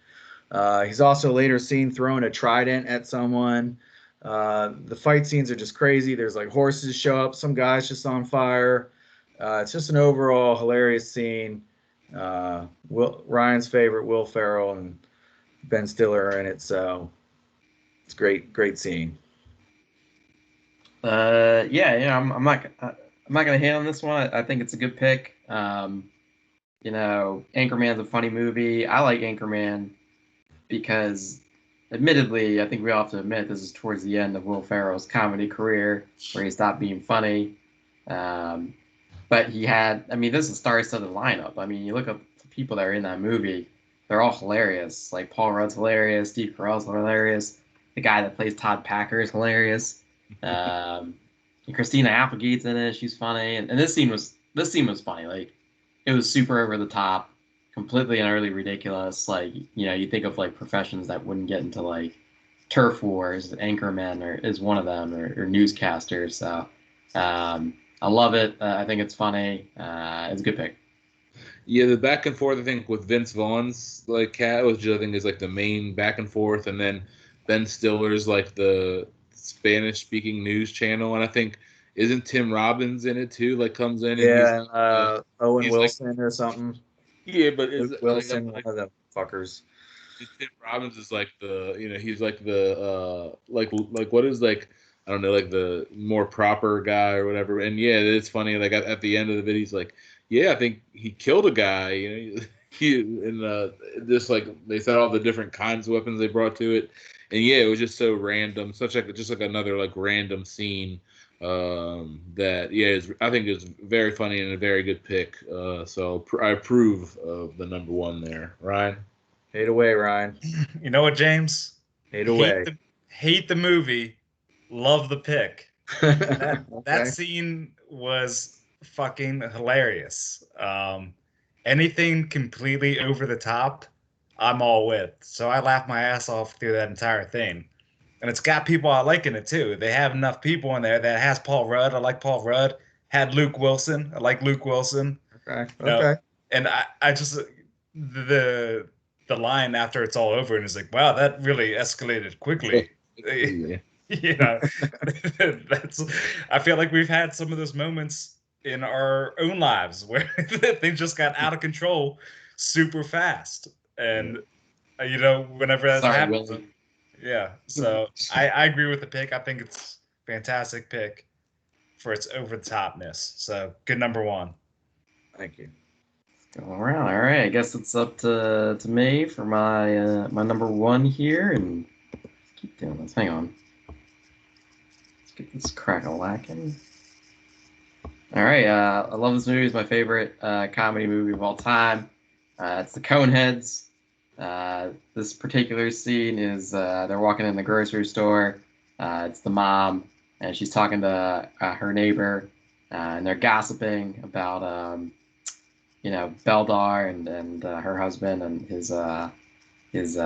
He's also later seen throwing a trident at someone. The fight scenes are just crazy. There's like horses show up, some guy's just on fire. It's just an overall hilarious scene. Ryan's favorite, Will Ferrell and Ben Stiller are in it, so it's great scene. I'm not gonna hate on this one. I think it's a good pick. Anchorman's a funny movie. I like Anchorman because, admittedly, I think we all have to admit this is towards the end of Will Ferrell's comedy career, where he stopped being funny. But he had, this is a star-studded lineup. I mean, you look at the people that are in that movie, they're all hilarious. Like Paul Rudd's hilarious, Steve Carell's hilarious, the guy that plays Todd Packer is hilarious. Christina Applegate's in it. She's funny, and this scene was funny. Like, it was super over the top, completely and utterly ridiculous. Like, you think of like professions that wouldn't get into like turf wars. Anchorman is one of them, or newscasters. So I love it. I think it's funny. It's a good pick. Yeah, the back and forth, I think, with Vince Vaughn's like cat, which I think is like the main back and forth, and then Ben Stiller's like the Spanish-speaking news channel, and I think isn't Tim Robbins in it too? Like comes in, and Owen Wilson or something. Yeah, but is Luke like Wilson, one of them fuckers. Tim Robbins is like the he's like the like what is like I don't know like the more proper guy or whatever. And yeah, it's funny like at the end of the video he's like, yeah, I think he killed a guy. He and just like they said all the different kinds of weapons they brought to it, and yeah, it was just so random, such like just like another like random scene. That yeah, I think is very funny and a very good pick. So I approve of the number one there, Ryan. Hate away, Ryan. You know what, James? Hate Hate away. the movie, love the pick. That Okay. scene was fucking hilarious. Anything completely over the top, I'm all with. So I laughed my ass off through that entire thing. And it's got people I like in it too. They have enough people in there that has Paul Rudd. I like Paul Rudd. Had Luke Wilson. I like Luke Wilson. Okay. You know, Okay. and I just the line after it's all over and it's like, wow, that really escalated quickly. Yeah. You know, that's I feel like we've had some of those moments in our own lives where things just got out of control super fast. And you know, whenever that Sorry, happens, Willie. yeah. So I agree with the pick. I think it's a fantastic pick for its over the topness. So good number one. Thank you. Go around. All right, I guess it's up to me for my my number one here, and let's keep doing this. Hang on. Let's get this crack-a-lackin'. All right, I love this movie. It's my favorite comedy movie of all time. It's the Coneheads. This particular scene is they're walking in the grocery store. It's the mom, and she's talking to her neighbor, and they're gossiping about Beldar and her husband and his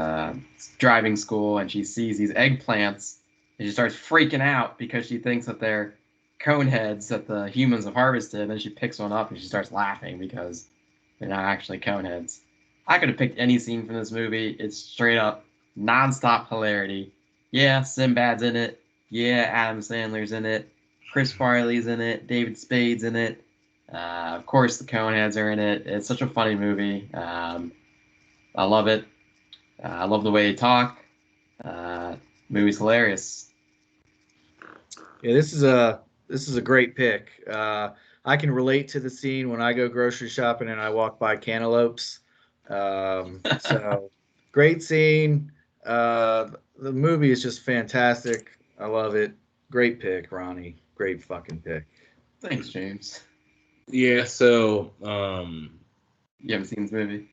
driving school, and she sees these eggplants, and she starts freaking out because she thinks that they're cone heads that the humans have harvested, and then she picks one up and she starts laughing because they're not actually cone heads. I could have picked any scene from this movie. It's straight up nonstop hilarity. Yeah, Sinbad's in it. Yeah, Adam Sandler's in it. Chris Farley's in it. David Spade's in it. Of course, the Coneheads are in it. It's such a funny movie. I love it. I love the way they talk. Movie's hilarious. Yeah, this is a great pick. I can relate to the scene when I go grocery shopping and I walk by cantaloupes. So great scene. The movie is just fantastic. I love it. Great pick, Ronnie. Great fucking pick. Thanks, James. Yeah, so You haven't seen this movie?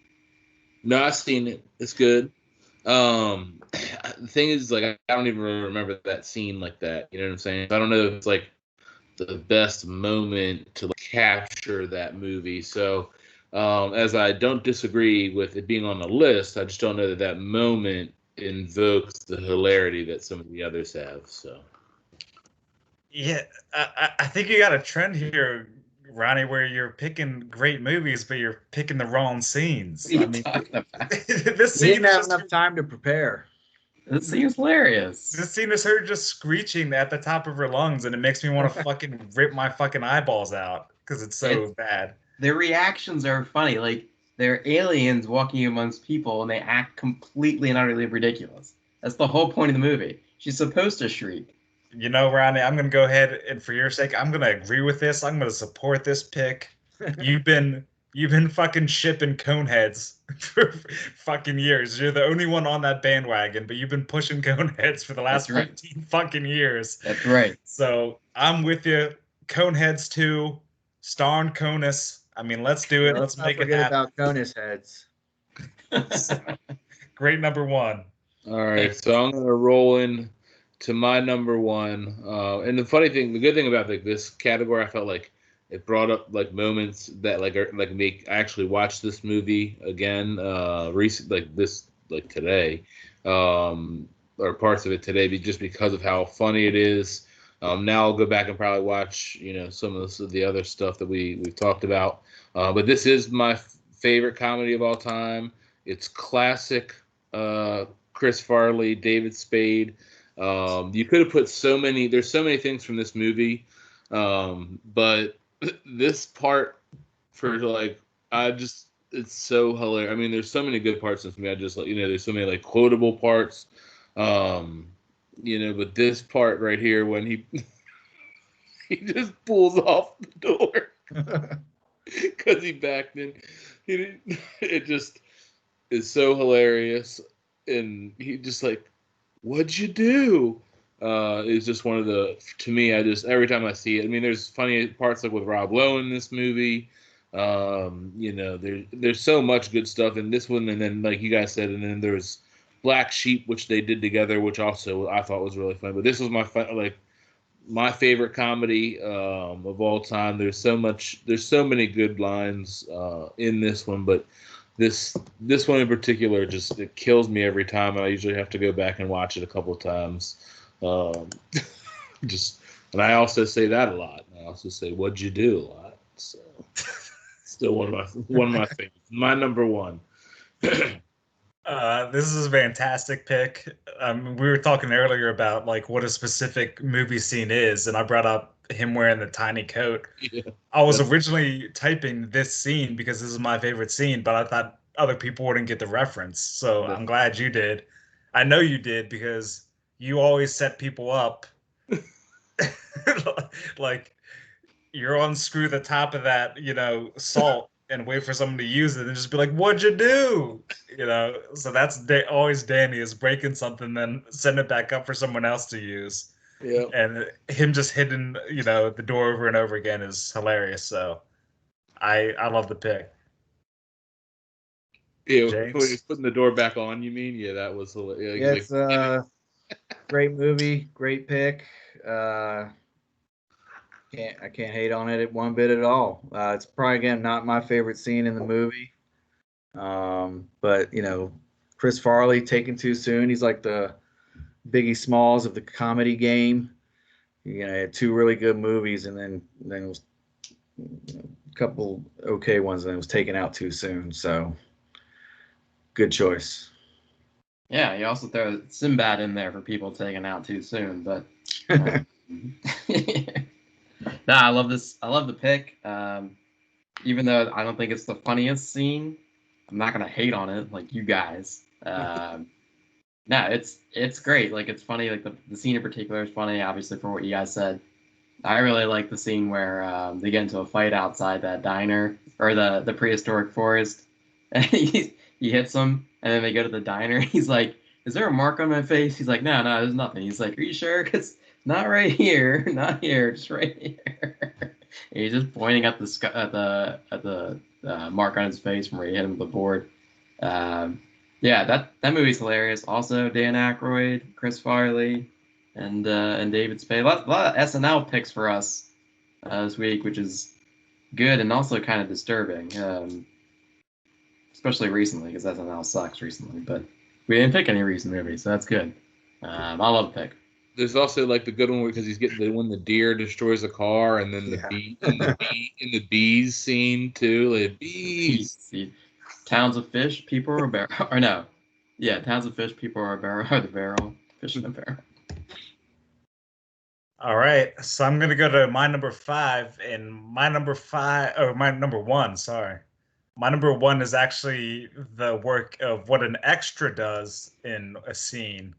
no, I've seen it. It's good. The thing is, like, I don't even really remember that scene like that. You know what I'm saying? I don't know if it's like the best moment to like, capture that movie. So, as I don't disagree with it being on the list, I just don't know that that moment invokes the hilarity that some of the others have. So, Yeah, I think you got a trend here, Ronnie, where you're picking great movies, but you're picking the wrong scenes. What are I you mean, talking about? this We scene didn't is have just enough time to prepare. This seems hilarious. this scene is her just screeching at the top of her lungs, and it makes me want to fucking rip my fucking eyeballs out because it's so bad. Their reactions are funny. Like, they're aliens walking amongst people, and they act completely and utterly ridiculous. That's the whole point of the movie. She's supposed to shriek. You know, Ronnie, I'm gonna go ahead and for your sake, I'm gonna agree with this. I'm gonna support this pick. You've been you've been fucking shipping coneheads for fucking years. You're the only one on that bandwagon, but you've been pushing coneheads for the last That's right. 15 fucking years. That's right. So I'm with you. Coneheads too. Starring Conus. I mean, let's do it. Let's Let's not make it forget happen. about Conus heads. Great number one. all right. So I'm gonna roll in to my number one. And the funny thing, the good thing about like this category, I felt like it brought up like moments that like are, like make I actually watch this movie again. Recent like this like today, or parts of it today, just because of how funny it is. Now I'll go back and probably watch some of the other stuff that we've talked about. But this is my favorite comedy of all time. It's classic. Chris Farley, David Spade. You could have put there's so many things from this movie, but this part for like it's so hilarious. I mean, there's so many good parts in this movie. I just like, there's so many like quotable parts. But this part right here when he he just pulls off the door because he backed in. He didn't. It just is so hilarious, and he just like, "What'd you do?" Is just one of the, to me, I just, every time I see it, I mean, there's funny parts like with Rob Lowe in this movie. There's so much good stuff in this one, and then like you guys said, and then there's Black Sheep, which they did together, which also I thought was really fun. But this was my favorite comedy of all time. There's so many good lines in this one, but this one in particular just, it kills me every time, and I usually have to go back and watch it a couple of times. Just, and I also say that a lot. I also say "What'd you do?" a lot. So still one of my favorites. My number one. This is a fantastic pick. We were talking earlier about like what a specific movie scene is, and I brought up him wearing the tiny coat. Yeah. I was originally typing this scene because this is my favorite scene, but I thought other people wouldn't get the reference. So Yeah. I'm glad you did. I know you did because you always set people up. Like you're unscrew the top of that, salt and wait for someone to use it and just be like, "What'd you do?" So that's always Danny is breaking something, then send it back up for someone else to use. Yeah. And him just hitting, the door over and over again is hilarious. So I love the pick. Yeah, James? when he's putting the door back on, you mean? Yeah, that was hilarious. Yeah, it's a great movie, great pick. I can't hate on it one bit at all. It's probably again not my favorite scene in the movie. But Chris Farley taken too soon. He's like the Biggie Smalls of the comedy game. He had two really good movies, and then it was a couple okay ones, and it was taken out too soon. So good choice. Yeah, you also throw Sinbad in there for people taking out too soon, but no, I love this. I love the pick. Even though I don't think it's the funniest scene, I'm not gonna hate on it like you guys. No, it's great. Like it's funny. Like the scene in particular is funny. Obviously, for what you guys said, I really like the scene where they get into a fight outside that diner or the prehistoric forest, and he hits him, and then they go to the diner. He's like, "Is there a mark on my face?" He's like, "No, there's nothing." He's like, "Are you sure? Because not right here, not here, just right here." And he's just pointing at the mark on his face from where he hit him with the board. Yeah, that movie's hilarious. Also, Dan Aykroyd, Chris Farley, and David Spade. A lot of SNL picks for us this week, which is good and also kind of disturbing, especially recently because SNL sucks recently. But we didn't pick any recent movies, so that's good. I love the pick. There's also like the good one because he's getting when the deer destroys a car, and then the bee in the bees scene too. Like bees. Towns of fish, people are a barrel. Or no, yeah, towns of fish, people are a barrel. Or the barrel, fish in a barrel. All right, so I'm gonna go to my number 5, and my number 5, or my number 1, sorry. My number 1 is actually the work of what an extra does in a scene.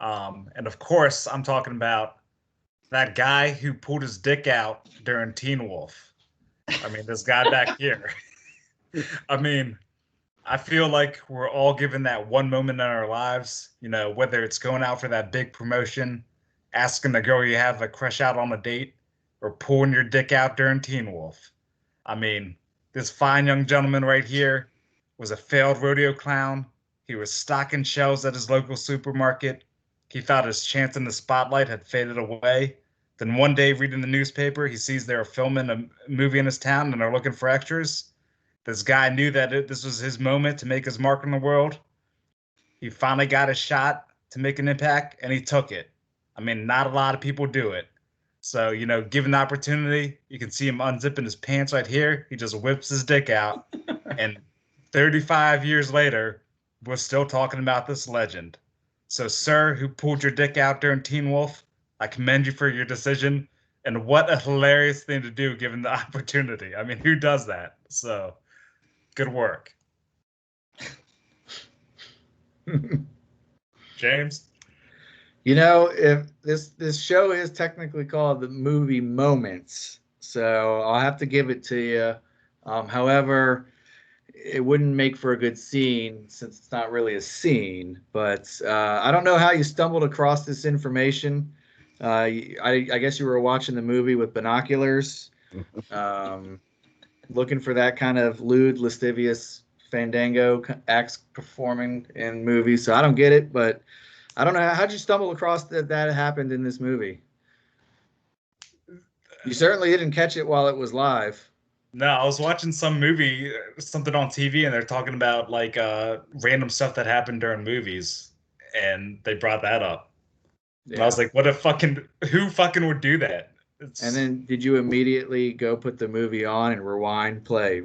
And of course, I'm talking about that guy who pulled his dick out during Teen Wolf. I mean, this guy back here. I mean, I feel like we're all given that one moment in our lives, whether it's going out for that big promotion, asking the girl you have a crush out on a date, or pulling your dick out during Teen Wolf. I mean, this fine young gentleman right here was a failed rodeo clown. He was stocking shelves at his local supermarket. He thought his chance in the spotlight had faded away. Then one day, reading the newspaper, he sees they're filming a movie in his town and are looking for extras. This guy knew that this was his moment to make his mark in the world. He finally got his shot to make an impact, and he took it. I mean, not a lot of people do it. So, given the opportunity, you can see him unzipping his pants right here. He just whips his dick out. And 35 years later, we're still talking about this legend. So, sir, who pulled your dick out during Teen Wolf, I commend you for your decision. And what a hilarious thing to do given the opportunity. I mean, who does that? So, Good work. James? You know, if this show is technically called the movie Moments, so I'll have to give it to you. However, it wouldn't make for a good scene since it's not really a scene. But I don't know how you stumbled across this information. I guess you were watching the movie with binoculars, um, looking for that kind of lewd, lascivious fandango acts performing in movies. So I don't get it, but I don't know. How'd you stumble across that happened in this movie? You certainly didn't catch it while it was live. No, I was watching some movie, something on TV, and they're talking about like random stuff that happened during movies, and they brought that up. And I Yeah. was like, who fucking would do that? And It's then did you immediately go put the movie on and rewind, play,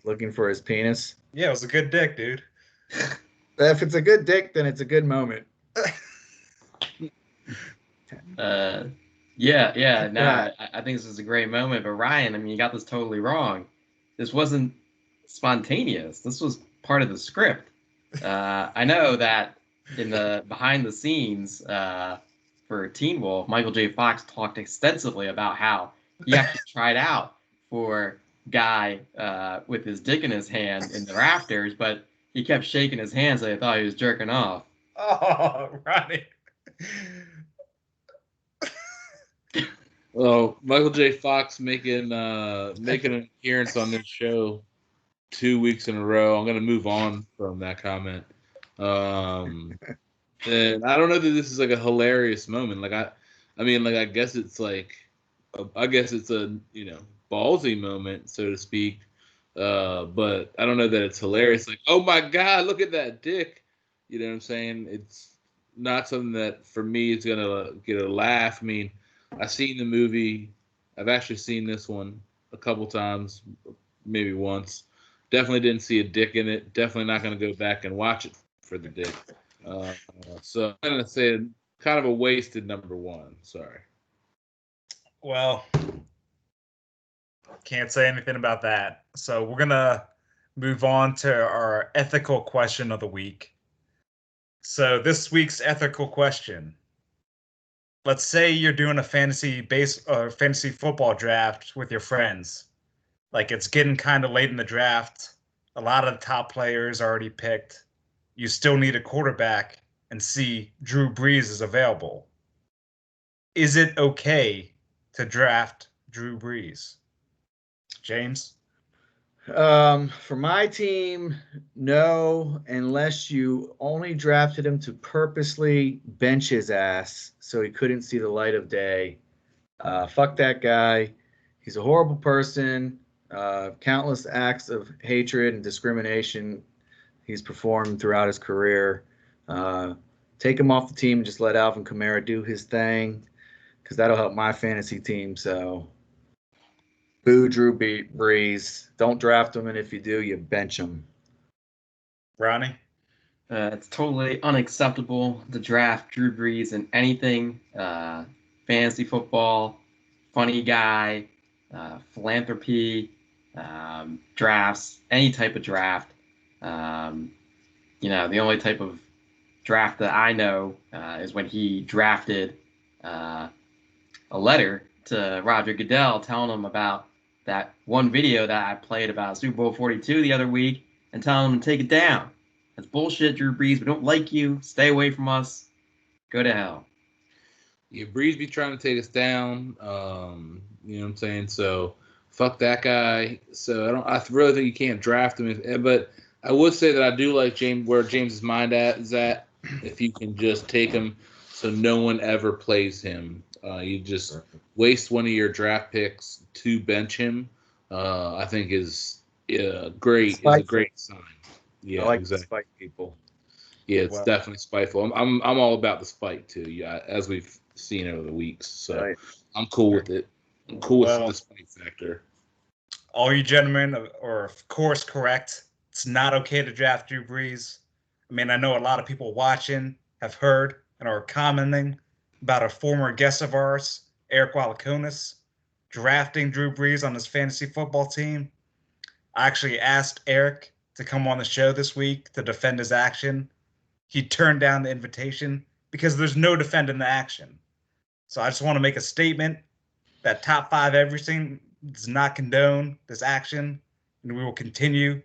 looking for his penis? Yeah, it was a good dick, dude. If it's a good dick, then it's a good moment. Yeah, no, Yeah. I think this is a great moment. But Ryan, I mean, you got this totally wrong. This wasn't spontaneous. This was part of the script. I know that in the behind the scenes for Teen Wolf, Michael J. Fox talked extensively about how he actually tried out for Guy with his dick in his hand in the rafters, but he kept shaking his hand so they thought he was jerking off. Oh, Ronnie. Well, Michael J. Fox making an appearance on this show 2 weeks in a row. I'm gonna move on from that comment. And I don't know that this is like a hilarious moment. I mean, like I guess it's like, I guess it's a ballsy moment, so to speak. But I don't know that it's hilarious. Like, oh my God, look at that dick. You know what I'm saying? It's not something that for me is gonna get a laugh. I mean, I've seen the movie. I've actually seen this one a couple times, maybe once. Definitely didn't see a dick in it. Definitely not gonna go back and watch it for the dick. So I'm gonna say kind of a wasted number one. Sorry. Well, can't say anything about that. So we're gonna move on to our ethical question of the week. So this week's ethical question. Let's say you're doing a fantasy football draft with your friends. Like it's getting kind of late in the draft. A lot of the top players are already picked. You still need a quarterback and see Drew Brees is available. Is it okay to draft Drew Brees? James? For my team, no, unless you only drafted him to purposely bench his ass so he couldn't see the light of day. Fuck that guy. He's a horrible person. Countless acts of hatred and discrimination he's performed throughout his career. Take him off the team and just let Alvin Kamara do his thing because that'll help my fantasy team. So, boo Drew Brees. Don't draft him, and if you do, you bench him. Ronnie? It's totally unacceptable to draft Drew Brees in anything. Fantasy football, funny guy, philanthropy, drafts, any type of draft. The only type of draft that I know is when he drafted a letter to Roger Goodell telling him about that one video that I played about Super Bowl 42 the other week and telling him to take it down. That's bullshit, Drew Brees. We don't like you. Stay away from us. Go to hell. Yeah, Breeze be trying to take us down. You know what I'm saying? So fuck that guy. So I really think you can't draft him. But I would say that I do like where James's mind is at. If you can just take him, so no one ever plays him. You just waste one of your draft picks to bench him. I think is great. Is a great sign. Yeah, I like exactly. to spite people. Yeah, it's definitely spiteful. I'm all about the spite too. Yeah, as we've seen over the weeks. So Right. I'm cool with it. I'm cool with Well, the spite factor. All you gentlemen are, of course, correct. It's not okay to draft Drew Brees. I mean, I know a lot of people watching have heard and are commenting about a former guest of ours, Eric Wallaconis, drafting Drew Brees on his fantasy football team. I actually asked Eric to come on the show this week to defend his action. He turned down the invitation because there's no defending the action. So I just want to make a statement that top 5 everything does not condone this action, and we will continue.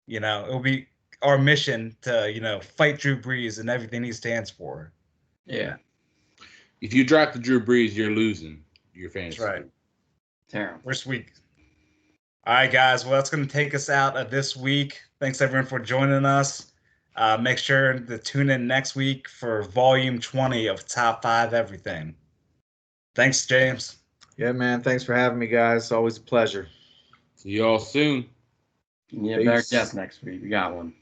It will be our mission to fight Drew Brees and everything he stands for. Yeah. If you drop the Drew Brees, you're losing your fantasy. That's right. Terrible. First week. All right, guys. Well, that's going to take us out of this week. Thanks, everyone, for joining us. Make sure to tune in next week for volume 20 of Top 5 Everything. Thanks, James. Yeah, man. Thanks for having me, guys. It's always a pleasure. See y'all soon. Yeah, better Peace. guess next week. We got one.